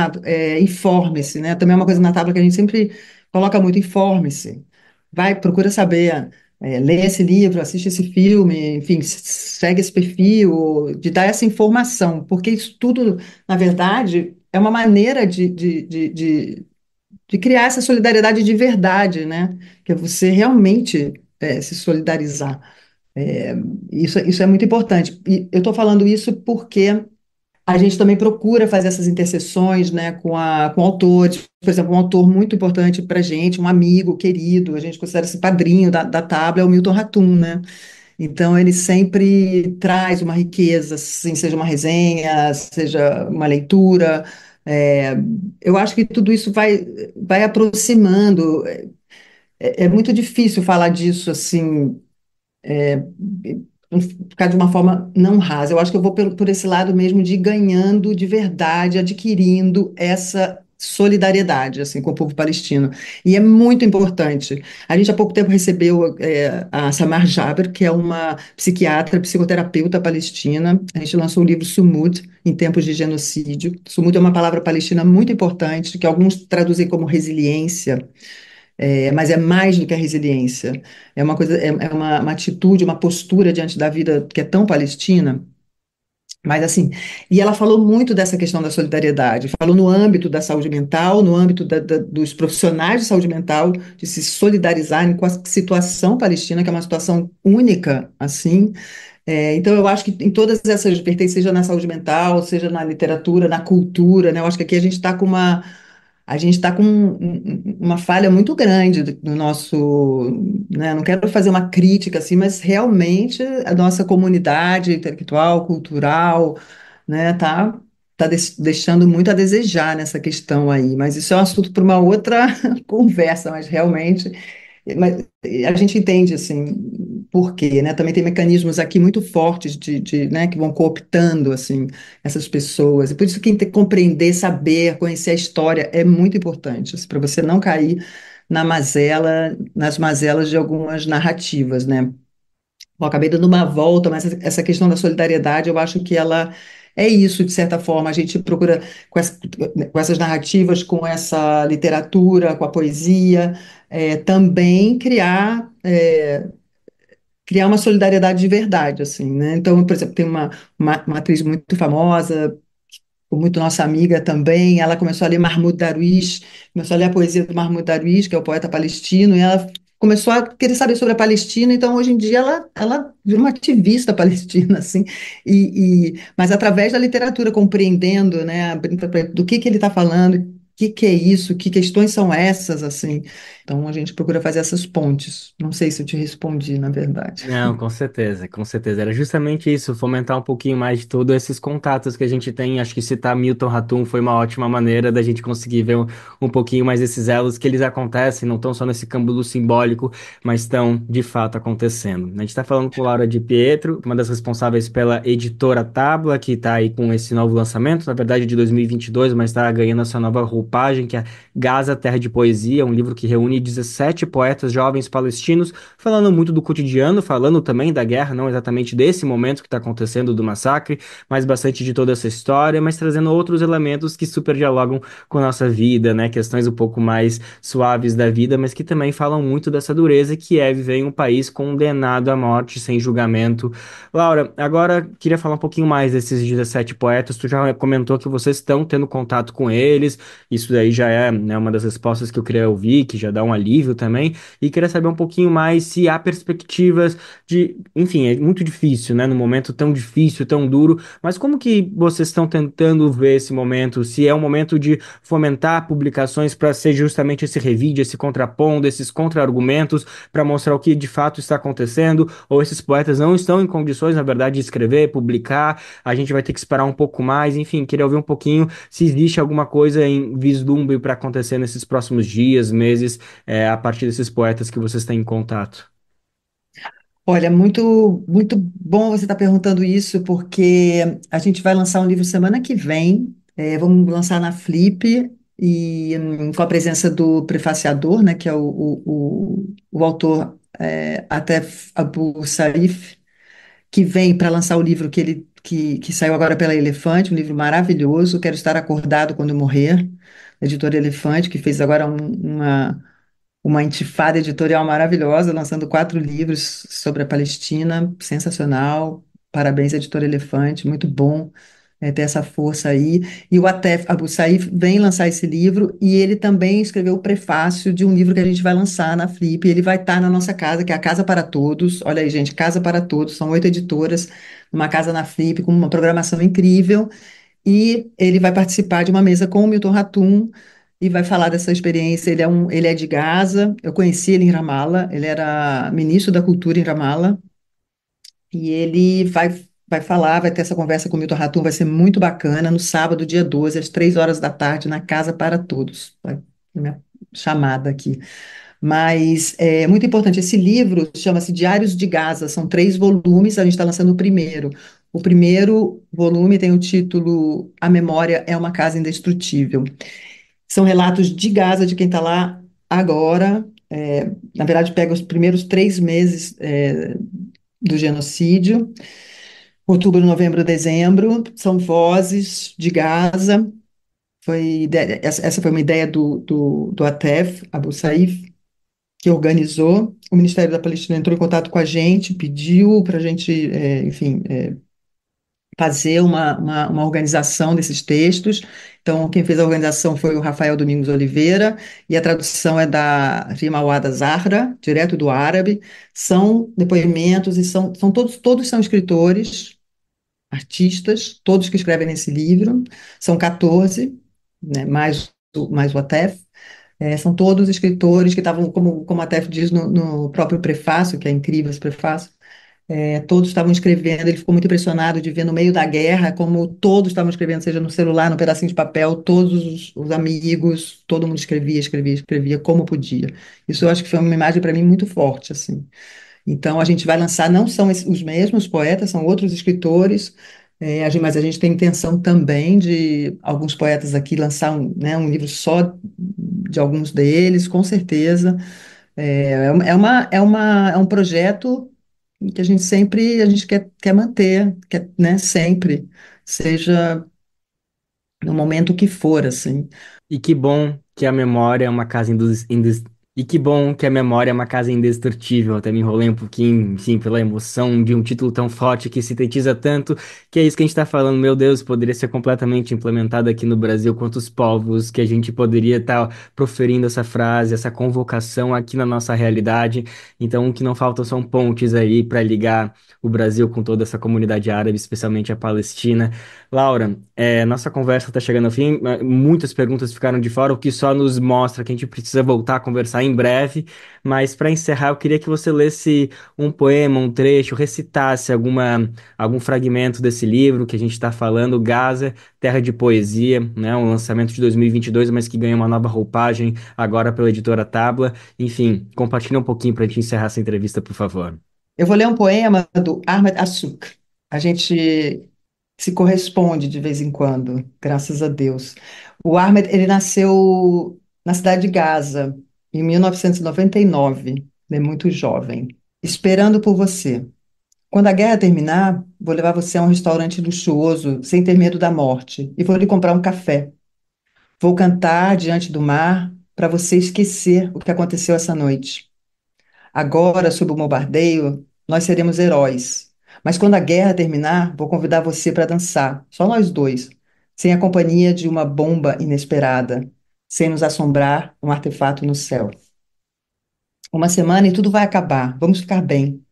informe-se, né? Também é uma coisa na tábua que a gente sempre coloca muito, informe-se. Vai, procura saber, lê esse livro, assiste esse filme, enfim, segue esse perfil, de dar essa informação, porque isso tudo, na verdade, é uma maneira de criar essa solidariedade de verdade, né? Que é você realmente se solidarizar. É, isso é muito importante. E eu estou falando isso porque a gente também procura fazer essas interseções, né, com autores. Por exemplo, um autor muito importante para a gente, um amigo querido, a gente considera esse padrinho da Tábua, é o Milton Ratum, né? Então, ele sempre traz uma riqueza, assim, seja uma resenha, seja uma leitura. É, eu acho que tudo isso vai aproximando. É muito difícil falar disso assim, é, ficar de uma forma não rasa. Eu acho que eu vou por esse lado mesmo de ir ganhando de verdade, adquirindo essa solidariedade assim com o povo palestino. E é muito importante. A gente há pouco tempo recebeu a Samar Jaber, que é uma psiquiatra, psicoterapeuta palestina. A gente lançou o livro Sumud, em tempos de genocídio. Sumud é uma palavra palestina muito importante, que alguns traduzem como resiliência, mas é mais do que a resiliência. É uma coisa, é uma atitude, uma postura diante da vida que é tão palestina. Mas assim, e ela falou muito dessa questão da solidariedade, falou no âmbito da saúde mental, no âmbito dos profissionais de saúde mental, de se solidarizarem com a situação palestina, que é uma situação única, assim. Então, eu acho que em todas essas vertentes, seja na saúde mental, seja na literatura, na cultura, né, eu acho que aqui a gente está com uma falha muito grande no nosso, né, não quero fazer uma crítica assim, mas realmente a nossa comunidade intelectual, cultural, né, tá deixando muito a desejar nessa questão aí, mas isso é um assunto para uma outra conversa, mas realmente, mas a gente entende assim por quê, né? Também tem mecanismos aqui muito fortes né, que vão cooptando assim essas pessoas. E por isso que compreender, saber, conhecer a história é muito importante, assim, para você não cair nas mazelas de algumas narrativas, né? Bom, acabei dando uma volta, mas essa questão da solidariedade, eu acho que ela é isso, de certa forma. A gente procura, com essas narrativas, com essa literatura, com a poesia, também criar uma solidariedade de verdade, assim, né? Então, por exemplo, tem uma atriz muito famosa, muito nossa amiga também, ela começou a ler Mahmoud Darwish, começou a ler a poesia do Mahmoud Darwish, que é o poeta palestino, e ela começou a querer saber sobre a Palestina, então hoje em dia ela virou uma ativista palestina, assim, mas através da literatura, compreendendo, né, do que ele está falando, o que é isso, que questões são essas, assim. Então a gente procura fazer essas pontes. Não sei se eu te respondi, na verdade.
Não, com certeza, com certeza. Era justamente isso, fomentar um pouquinho mais de todos esses contatos que a gente tem. Acho que citar Milton Ratum foi uma ótima maneira da gente conseguir ver um pouquinho mais desses elos que eles acontecem, não estão só nesse câmbio simbólico, mas estão de fato acontecendo. A gente está falando com Laura Di Pietro, uma das responsáveis pela editora Tábua, que está aí com esse novo lançamento, na verdade de 2022, mas está ganhando essa nova roupagem, que é Gaza, Terra de Poesia, um livro que reúne 17 poetas jovens palestinos falando muito do cotidiano, falando também da guerra, não exatamente desse momento que está acontecendo do massacre, mas bastante de toda essa história, mas trazendo outros elementos que super dialogam com a nossa vida, né? Questões um pouco mais suaves da vida, mas que também falam muito dessa dureza que é viver em um país condenado à morte sem julgamento. Laura, agora queria falar um pouquinho mais desses 17 poetas. Tu já comentou que vocês estão tendo contato com eles, isso daí já é, né, uma das respostas que eu queria ouvir, que já dá um alívio também, e queria saber um pouquinho mais se há perspectivas de, enfim, é muito difícil, né, num momento tão difícil, tão duro, mas como que vocês estão tentando ver esse momento? Se é um momento de fomentar publicações para ser justamente esse revide, esse contrapondo, esses contra-argumentos, para mostrar o que de fato está acontecendo, ou esses poetas não estão em condições, na verdade, de escrever, publicar, a gente vai ter que esperar um pouco mais, enfim, queria ouvir um pouquinho se existe alguma coisa em vislumbre para acontecer nesses próximos dias, meses, a partir desses poetas que vocês têm em contato.
Olha, muito bom você estar perguntando isso, porque a gente vai lançar um livro semana que vem, vamos lançar na Flip, e com a presença do prefaciador, né, que é o autor Atef Abu Saif, que vem para lançar o livro que saiu agora pela Elefante, um livro maravilhoso, Quero Estar Acordado Quando Eu Morrer, da editora Elefante, que fez agora uma intifada editorial maravilhosa, lançando 4 livros sobre a Palestina, sensacional. Parabéns, editora Elefante, muito bom ter essa força aí. E o Atef Abu Saif vem lançar esse livro e ele também escreveu o prefácio de um livro que a gente vai lançar na Flip. Ele vai estar na nossa casa, que é a Casa para Todos. Olha aí, gente, Casa para Todos. São 8 editoras, numa casa na Flip, com uma programação incrível. E ele vai participar de uma mesa com o Milton Ratum e vai falar dessa experiência. Ele é de Gaza, eu conheci ele em Ramallah, ele era ministro da Cultura em Ramallah, e ele vai falar, vai ter essa conversa com o Milton Ratum, vai ser muito bacana, no sábado, dia 12, às 3 horas da tarde, na Casa para Todos. Vai, minha chamada aqui. Mas é muito importante. Esse livro chama-se Diários de Gaza, são 3 volumes, a gente está lançando o primeiro. O primeiro volume tem o título A Memória é uma Casa Indestrutível. São relatos de Gaza, de quem está lá agora. Na verdade, pega os primeiros 3 meses do genocídio, outubro, novembro, dezembro. São vozes de Gaza. Essa foi uma ideia do Atef Abu Saif, que organizou. O Ministério da Palestina entrou em contato com a gente, pediu para a gente, enfim, fazer uma organização desses textos. Então, quem fez a organização foi o Rafael Domingos Oliveira, e a tradução é da Rima Wada Zahra, direto do árabe. São depoimentos, e todos são escritores, artistas, todos que escrevem nesse livro. São 14, né, mais o Atef. São todos escritores que estavam, como a Tef diz no próprio prefácio, que é incrível esse prefácio, todos estavam escrevendo. Ele ficou muito impressionado de ver no meio da guerra como todos estavam escrevendo, seja no celular, no pedacinho de papel, todos os amigos, todo mundo escrevia como podia. Isso eu acho que foi uma imagem para mim muito forte, assim. Então a gente vai lançar, não são os mesmos poetas, são outros escritores, mas a gente tem intenção também de alguns poetas aqui lançar um livro só de alguns deles, com certeza. É um projeto e que a gente quer manter, né, sempre, seja no momento que for, assim.
E que bom que a memória é uma casa E que bom que a memória é uma casa indestrutível. Até me enrolei um pouquinho, enfim, pela emoção de um título tão forte que sintetiza tanto, que é isso que a gente está falando. Meu Deus, poderia ser completamente implementado aqui no Brasil. Quantos povos que a gente poderia estar proferindo essa frase, essa convocação aqui na nossa realidade. Então, o que não faltam são pontes aí para ligar o Brasil com toda essa comunidade árabe, especialmente a Palestina. Laura, nossa conversa está chegando ao fim. Muitas perguntas ficaram de fora, o que só nos mostra que a gente precisa voltar a conversar em breve. Mas para encerrar, eu queria que você lesse um poema, um trecho, recitasse algum fragmento desse livro que a gente está falando, Gaza, Terra de Poesia, né? Um lançamento de 2022, mas que ganha uma nova roupagem agora pela editora Tabla. Enfim, compartilha um pouquinho para a gente encerrar essa entrevista, por favor.
Eu vou ler um poema do Ahmed Assouq. A gente se corresponde de vez em quando, graças a Deus. O Ahmed, ele nasceu na cidade de Gaza, em 1999, ele é muito jovem. Esperando por você. Quando a guerra terminar, vou levar você a um restaurante luxuoso, sem ter medo da morte, e vou lhe comprar um café. Vou cantar diante do mar para você esquecer o que aconteceu essa noite. Agora, sob o bombardeio, nós seremos heróis. Mas quando a guerra terminar, vou convidar você para dançar, só nós dois, sem a companhia de uma bomba inesperada, sem nos assombrar um artefato no céu. Uma semana e tudo vai acabar, vamos ficar bem.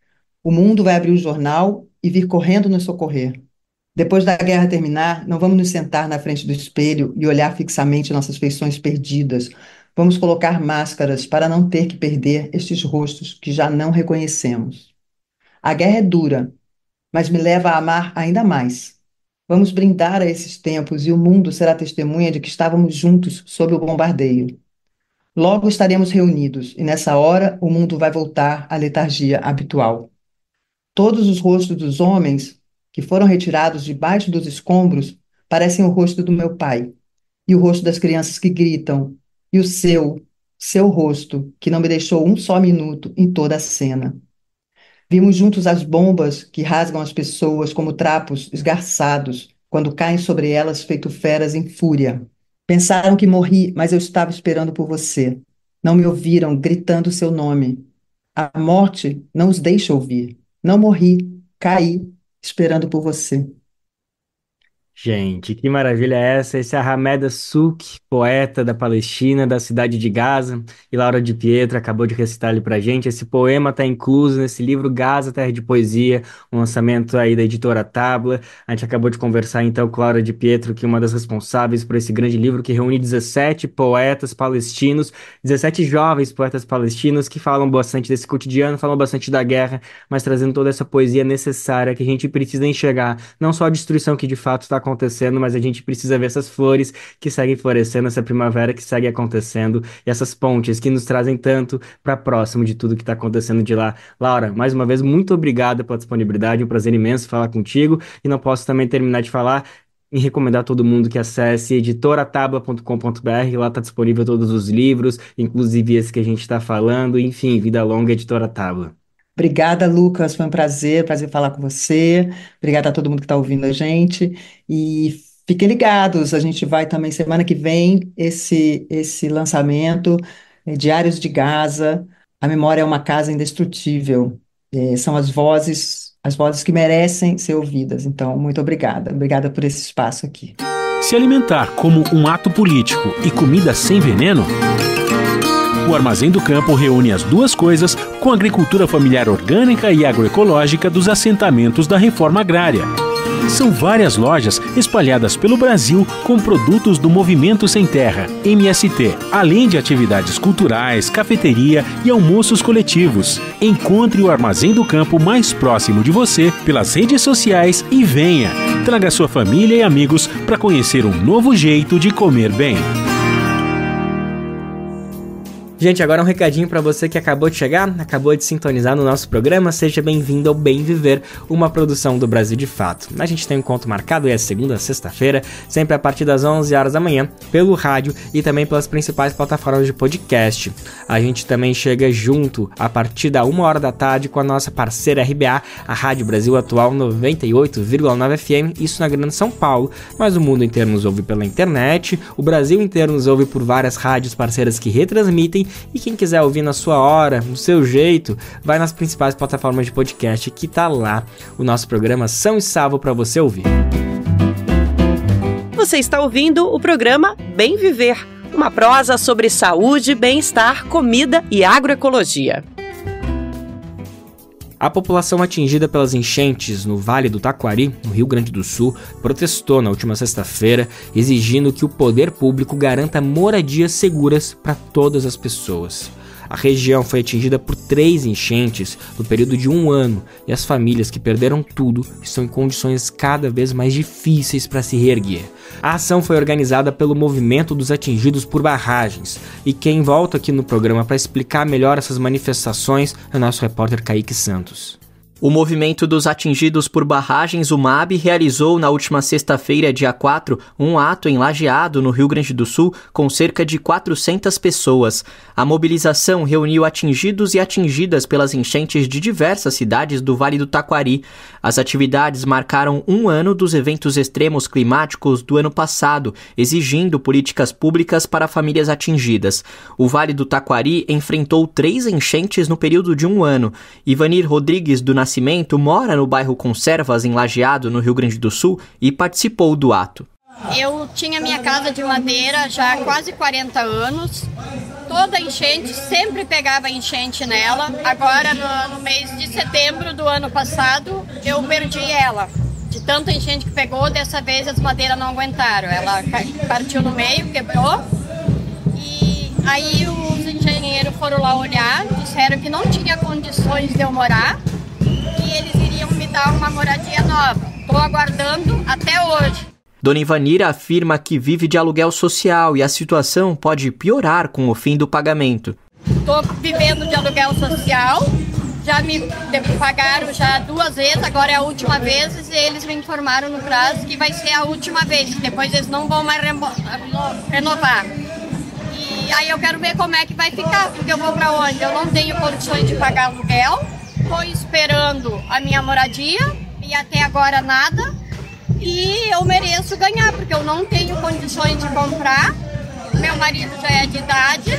O mundo vai abrir o jornal e vir correndo nos socorrer. Depois da guerra terminar, não vamos nos sentar na frente do espelho e olhar fixamente nossas feições perdidas. Vamos colocar máscaras para não ter que perder estes rostos que já não reconhecemos. A guerra é dura, mas me leva a amar ainda mais. Vamos brindar a esses tempos e o mundo será testemunha de que estávamos juntos sob o bombardeio. Logo estaremos reunidos e nessa hora o mundo vai voltar à letargia habitual. Todos os rostos dos homens que foram retirados debaixo dos escombros parecem o rosto do meu pai, e o rosto das crianças que gritam, e o seu rosto, que não me deixou um só minuto em toda a cena. Vimos juntos as bombas que rasgam as pessoas como trapos esgarçados, quando caem sobre elas feito feras em fúria. Pensaram que morri, mas eu estava esperando por você. Não me ouviram gritando seu nome. A morte não os deixa ouvir. Não morri, caí, esperando por você.
Gente, que maravilha é essa? Esse é Ahmed Assouq, poeta da Palestina, da cidade de Gaza, e Laura Di Pietro acabou de recitar ali pra gente. Esse poema está incluso nesse livro Gaza, Terra de Poesia, um lançamento aí da editora Tabla. A gente acabou de conversar então com Laura Di Pietro, que é uma das responsáveis por esse grande livro que reúne 17 poetas palestinos, 17 jovens poetas palestinos que falam bastante desse cotidiano, falam bastante da guerra, mas trazendo toda essa poesia necessária que a gente precisa enxergar, não só a destruição que de fato está acontecendo, mas a gente precisa ver essas flores que seguem florescendo, essa primavera que segue acontecendo e essas pontes que nos trazem tanto para próximo de tudo que está acontecendo de lá. Laura, mais uma vez, muito obrigada pela disponibilidade, um prazer imenso falar contigo e não posso também terminar de falar e recomendar a todo mundo que acesse editoratabla.com.br, lá está disponível todos os livros, inclusive esse que a gente está falando, enfim, Vida Longa, Editora Tabla.
Obrigada, Lucas. Foi um prazer falar com você. Obrigada a todo mundo que está ouvindo a gente. E fiquem ligados, a gente vai também, semana que vem, esse lançamento, Diários de Gaza. A memória é uma casa indestrutível. São as vozes que merecem ser ouvidas. Então, muito obrigada. Obrigada por esse espaço aqui.
Se alimentar como um ato político e comida sem veneno... O Armazém do Campo reúne as duas coisas com a agricultura familiar orgânica e agroecológica dos assentamentos da reforma agrária. São várias lojas espalhadas pelo Brasil com produtos do Movimento Sem Terra, MST, além de atividades culturais, cafeteria e almoços coletivos. Encontre o Armazém do Campo mais próximo de você pelas redes sociais e venha. Traga sua família e amigos para conhecer um novo jeito de comer bem.
Gente, agora um recadinho para você que acabou de chegar, acabou de sintonizar no nosso programa. Seja bem-vindo ao Bem Viver, uma produção do Brasil de Fato. A gente tem um encontro marcado, é segunda a sexta-feira, sempre a partir das 11 horas da manhã, pelo rádio e também pelas principais plataformas de podcast. A gente também chega junto a partir da 1 hora da tarde com a nossa parceira RBA, a Rádio Brasil Atual 98,9 FM, isso na Grande São Paulo, mas o mundo inteiro nos ouve pela internet, o Brasil inteiro nos ouve por várias rádios parceiras que retransmitem. E quem quiser ouvir na sua hora, no seu jeito, vai nas principais plataformas de podcast que tá lá o nosso programa São e Salvo para você ouvir.
Você está ouvindo o programa Bem Viver, uma prosa sobre saúde, bem-estar, comida e agroecologia.
A população atingida pelas enchentes no Vale do Taquari, no Rio Grande do Sul, protestou na última sexta-feira, exigindo que o poder público garanta moradias seguras para todas as pessoas. A região foi atingida por 3 enchentes no período de 1 ano e as famílias que perderam tudo estão em condições cada vez mais difíceis para se reerguer. A ação foi organizada pelo Movimento dos Atingidos por Barragens e quem volta aqui no programa para explicar melhor essas manifestações é o nosso repórter Kaique Santos.
O Movimento dos Atingidos por Barragens, o MAB, realizou na última sexta-feira, dia 4, um ato em Lajeado, no Rio Grande do Sul, com cerca de 400 pessoas. A mobilização reuniu atingidos e atingidas pelas enchentes de diversas cidades do Vale do Taquari. As atividades marcaram 1 ano dos eventos extremos climáticos do ano passado, exigindo políticas públicas para famílias atingidas. O Vale do Taquari enfrentou 3 enchentes no período de 1 ano. Ivanir Rodrigues, do Nascimento, mora no bairro Conservas, em Lajeado, no Rio Grande do Sul, e participou do ato.
Eu tinha minha casa de madeira já há quase 40 anos. Toda enchente, sempre pegava enchente nela. Agora, no mês de setembro do ano passado, eu perdi ela. De tanta enchente que pegou, dessa vez as madeiras não aguentaram. Ela partiu no meio, quebrou. E aí os engenheiros foram lá olhar, disseram que não tinha condições de eu morar. E eles iriam me dar uma moradia nova. Estou aguardando até hoje.
Dona Ivanira afirma que vive de aluguel social e a situação pode piorar com o fim do pagamento.
Estou vivendo de aluguel social, já me pagaram já 2 vezes, agora é a última vez e eles me informaram no prazo que vai ser a última vez, depois eles não vão mais renovar. E aí eu quero ver como é que vai ficar, porque eu vou para onde? Eu não tenho condições de pagar aluguel. Estou esperando a minha moradia e até agora nada. E eu mereço ganhar, porque eu não tenho condições de comprar. Meu marido já é de idade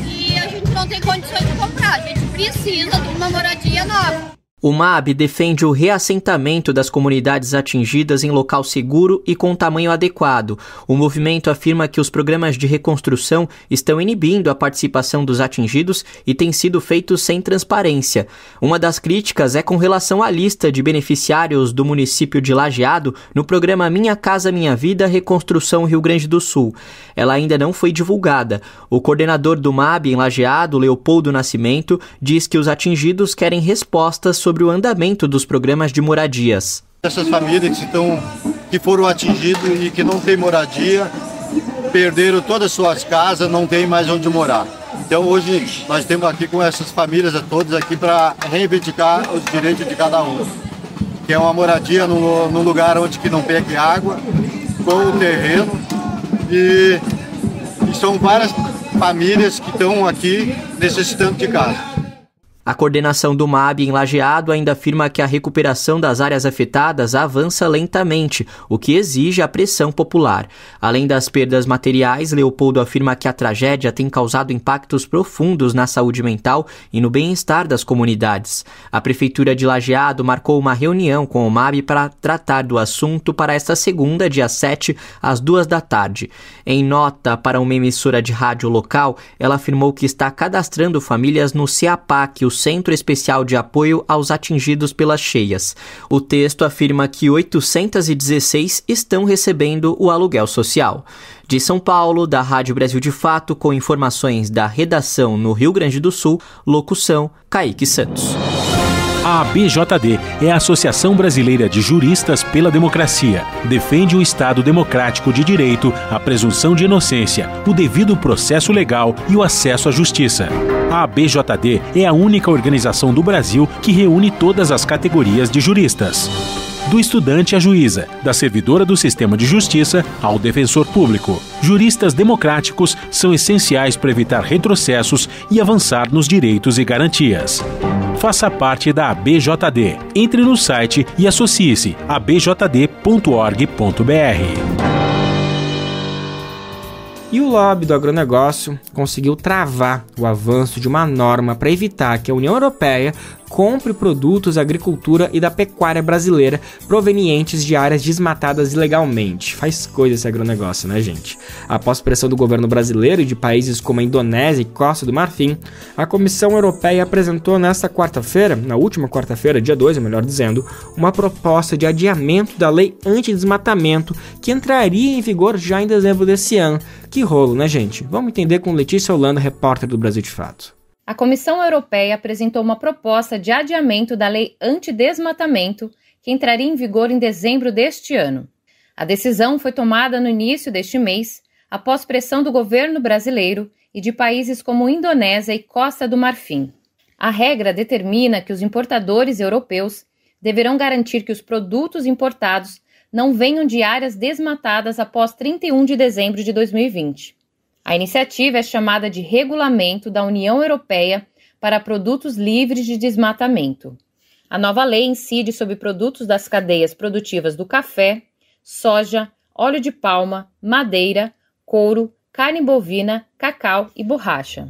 e a gente não tem condições de comprar. A gente precisa de uma moradia nova.
O MAB defende o reassentamento das comunidades atingidas em local seguro e com tamanho adequado. O movimento afirma que os programas de reconstrução estão inibindo a participação dos atingidos e têm sido feitos sem transparência. Uma das críticas é com relação à lista de beneficiários do município de Lajeado no programa Minha Casa Minha Vida Reconstrução Rio Grande do Sul. Ela ainda não foi divulgada. O coordenador do MAB em Lajeado, Leopoldo Nascimento, diz que os atingidos querem respostas sobre o andamento dos programas de moradias.
Essas famílias que foram atingidas e que não têm moradia, perderam todas as suas casas, não tem mais onde morar. Então hoje nós estamos aqui com essas famílias todas aqui para reivindicar os direitos de cada um. Que é uma moradia num lugar onde que não pegue água, com o terreno e são várias famílias que estão aqui necessitando de casa.
A coordenação do MAB em Lajeado ainda afirma que a recuperação das áreas afetadas avança lentamente, o que exige a pressão popular. Além das perdas materiais, Leopoldo afirma que a tragédia tem causado impactos profundos na saúde mental e no bem-estar das comunidades. A Prefeitura de Lajeado marcou uma reunião com o MAB para tratar do assunto para esta segunda, dia 7, às 2 da tarde. Em nota para uma emissora de rádio local, ela afirmou que está cadastrando famílias no CEAPAC, o Centro Especial de Apoio aos Atingidos pelas Cheias. O texto afirma que 816 estão recebendo o aluguel social. De São Paulo, da Rádio Brasil de Fato, com informações da redação no Rio Grande do Sul, locução Kaique Santos.
A ABJD é a Associação Brasileira de Juristas pela Democracia. Defende o Estado democrático de direito, a presunção de inocência, o devido processo legal e o acesso à justiça. A ABJD é a única organização do Brasil que reúne todas as categorias de juristas. Do estudante à juíza, da servidora do sistema de justiça ao defensor público. Juristas democráticos são essenciais para evitar retrocessos e avançar nos direitos e garantias. Faça parte da ABJD. Entre no site e associe-se a abjd.org.br.
E o lobby do agronegócio conseguiu travar o avanço de uma norma para evitar que a União Europeia compre produtos da agricultura e da pecuária brasileira provenientes de áreas desmatadas ilegalmente. Faz coisa esse agronegócio, né, gente? Após pressão do governo brasileiro e de países como a Indonésia e Costa do Marfim, a Comissão Europeia apresentou nesta quarta-feira, na última quarta-feira, dia 2, melhor dizendo, uma proposta de adiamento da lei antidesmatamento que entraria em vigor já em dezembro desse ano. Que rolo, né, gente? Vamos entender com Letícia Holanda, repórter do Brasil de Fato.
A Comissão Europeia apresentou uma proposta de adiamento da lei antidesmatamento que entraria em vigor em dezembro deste ano. A decisão foi tomada no início deste mês, após pressão do governo brasileiro e de países como Indonésia e Costa do Marfim. A regra determina que os importadores europeus deverão garantir que os produtos importados não venham de áreas desmatadas após 31 de dezembro de 2020. A iniciativa é chamada de Regulamento da União Europeia para Produtos Livres de Desmatamento. A nova lei incide sobre produtos das cadeias produtivas do café, soja, óleo de palma, madeira, couro, carne bovina, cacau e borracha.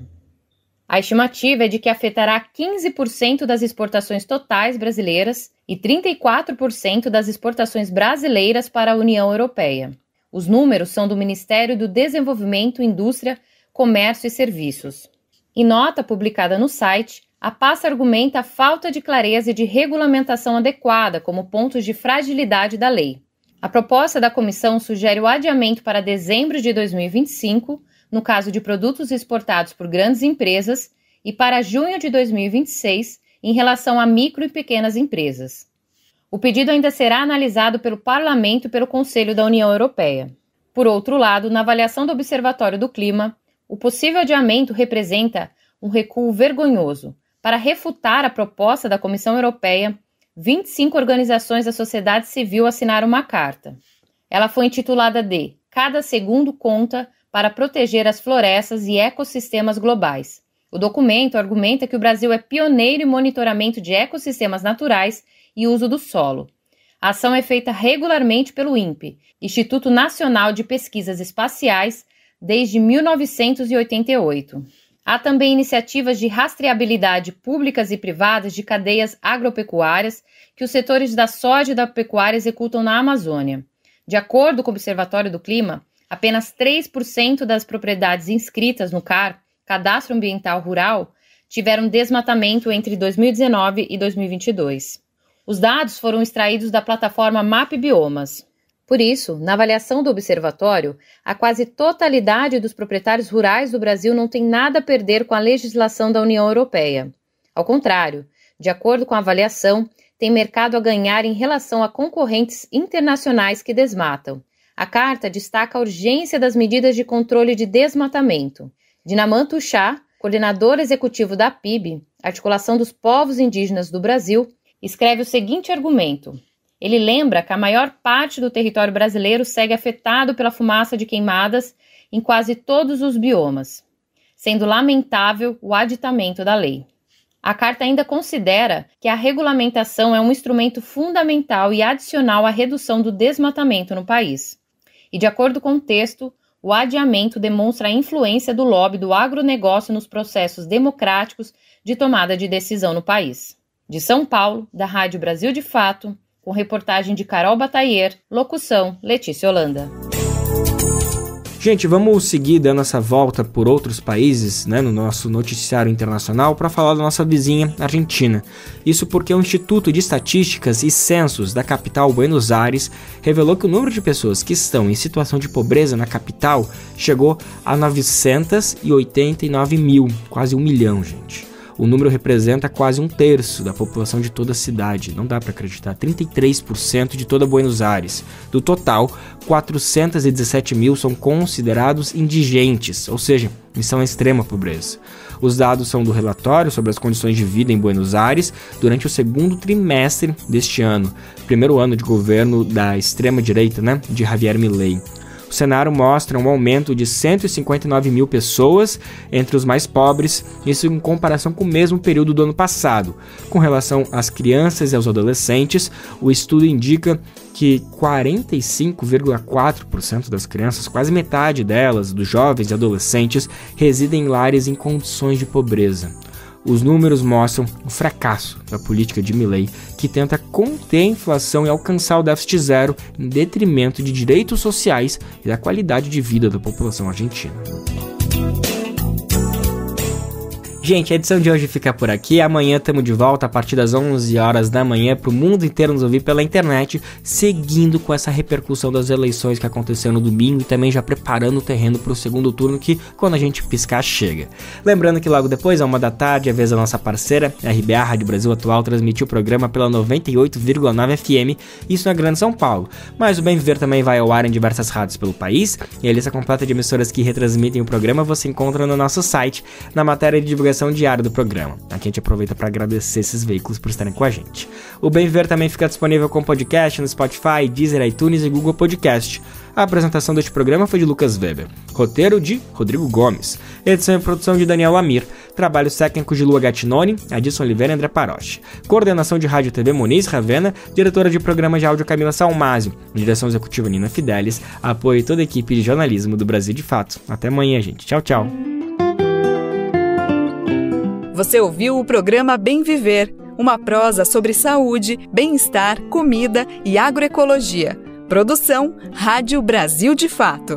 A estimativa é de que afetará 15% das exportações totais brasileiras e 34% das exportações brasileiras para a União Europeia. Os números são do Ministério do Desenvolvimento, Indústria, Comércio e Serviços. Em nota publicada no site, a pasta argumenta a falta de clareza e de regulamentação adequada como pontos de fragilidade da lei. A proposta da comissão sugere o adiamento para dezembro de 2025, no caso de produtos exportados por grandes empresas, e para junho de 2026, em relação a micro e pequenas empresas. O pedido ainda será analisado pelo Parlamento e pelo Conselho da União Europeia. Por outro lado, na avaliação do Observatório do Clima, o possível adiamento representa um recuo vergonhoso. Para refutar a proposta da Comissão Europeia, 25 organizações da sociedade civil assinaram uma carta. Ela foi intitulada de Cada Segundo Conta para Proteger as Florestas e Ecossistemas Globais. O documento argumenta que o Brasil é pioneiro em monitoramento de ecossistemas naturais e uso do solo. A ação é feita regularmente pelo INPE, Instituto Nacional de Pesquisas Espaciais, desde 1988. Há também iniciativas de rastreabilidade públicas e privadas de cadeias agropecuárias que os setores da soja e da pecuária executam na Amazônia. De acordo com o Observatório do Clima, apenas 3% das propriedades inscritas no CAR, Cadastro Ambiental Rural, tiveram desmatamento entre 2019 e 2022. Os dados foram extraídos da plataforma MapBiomas. Por isso, na avaliação do observatório, a quase totalidade dos proprietários rurais do Brasil não tem nada a perder com a legislação da União Europeia. Ao contrário, de acordo com a avaliação, tem mercado a ganhar em relação a concorrentes internacionais que desmatam. A carta destaca a urgência das medidas de controle de desmatamento. Dinaman Tuxá, coordenador executivo da PIB, Articulação dos Povos Indígenas do Brasil, escreve o seguinte argumento. Ele lembra que a maior parte do território brasileiro segue afetado pela fumaça de queimadas em quase todos os biomas, sendo lamentável o aditamento da lei. A carta ainda considera que a regulamentação é um instrumento fundamental e adicional à redução do desmatamento no país. E, de acordo com o texto, o adiamento demonstra a influência do lobby do agronegócio nos processos democráticos de tomada de decisão no país. De São Paulo, da Rádio Brasil de Fato, com reportagem de Carol Batailler, locução Letícia Holanda.
Gente, vamos seguir dando essa volta por outros países, né, no nosso noticiário internacional, para falar da nossa vizinha Argentina. Isso porque o Instituto de Estatísticas e Censos da capital Buenos Aires revelou que o número de pessoas que estão em situação de pobreza na capital chegou a 989 mil, quase 1 milhão, gente. O número representa quase 1/3 da população de toda a cidade. Não dá para acreditar. 33% de toda Buenos Aires. Do total, 417 mil são considerados indigentes, ou seja, estão em extrema pobreza. Os dados são do relatório sobre as condições de vida em Buenos Aires durante o segundo trimestre deste ano, primeiro ano de governo da extrema-direita, de Javier Milei. O cenário mostra um aumento de 159 mil pessoas entre os mais pobres, isso em comparação com o mesmo período do ano passado. Com relação às crianças e aos adolescentes, o estudo indica que 45,4% das crianças, quase metade delas, dos jovens e adolescentes, residem em lares em condições de pobreza. Os números mostram o fracasso da política de Milei, que tenta conter a inflação e alcançar o déficit zero em detrimento de direitos sociais e da qualidade de vida da população argentina. Gente, a edição de hoje fica por aqui. Amanhã estamos de volta a partir das 11 horas da manhã para o mundo inteiro nos ouvir pela internet, seguindo com essa repercussão das eleições que aconteceu no domingo e também já preparando o terreno para o segundo turno que, quando a gente piscar, chega. Lembrando que logo depois, à 1 da tarde, a vez da nossa parceira, a RBA Rádio Brasil Atual, transmitiu o programa pela 98,9 FM, isso na Grande São Paulo. Mas o Bem Viver também vai ao ar em diversas rádios pelo país, e a lista completa de emissoras que retransmitem o programa você encontra no nosso site, na matéria de divulgação diária do programa. Aqui a gente aproveita para agradecer esses veículos por estarem com a gente. O Bem Viver também fica disponível com podcast no Spotify, Deezer, iTunes e Google Podcast. A apresentação deste programa foi de Lucas Weber. Roteiro de Rodrigo Gomes. Edição e produção de Daniel Lamir. Trabalhos técnicos de Lua Gattinoni, Adilson Oliveira e André Paroche. Coordenação de Rádio e TV Moniz Ravena. Diretora de programa de áudio Camila Salmásio. Direção executiva Nina Fidelis. Apoio toda a equipe de jornalismo do Brasil de Fato. Até amanhã, gente. Tchau, tchau.
Você ouviu o programa Bem Viver, uma prosa sobre saúde, bem-estar, comida e agroecologia. Produção Rádio Brasil de Fato.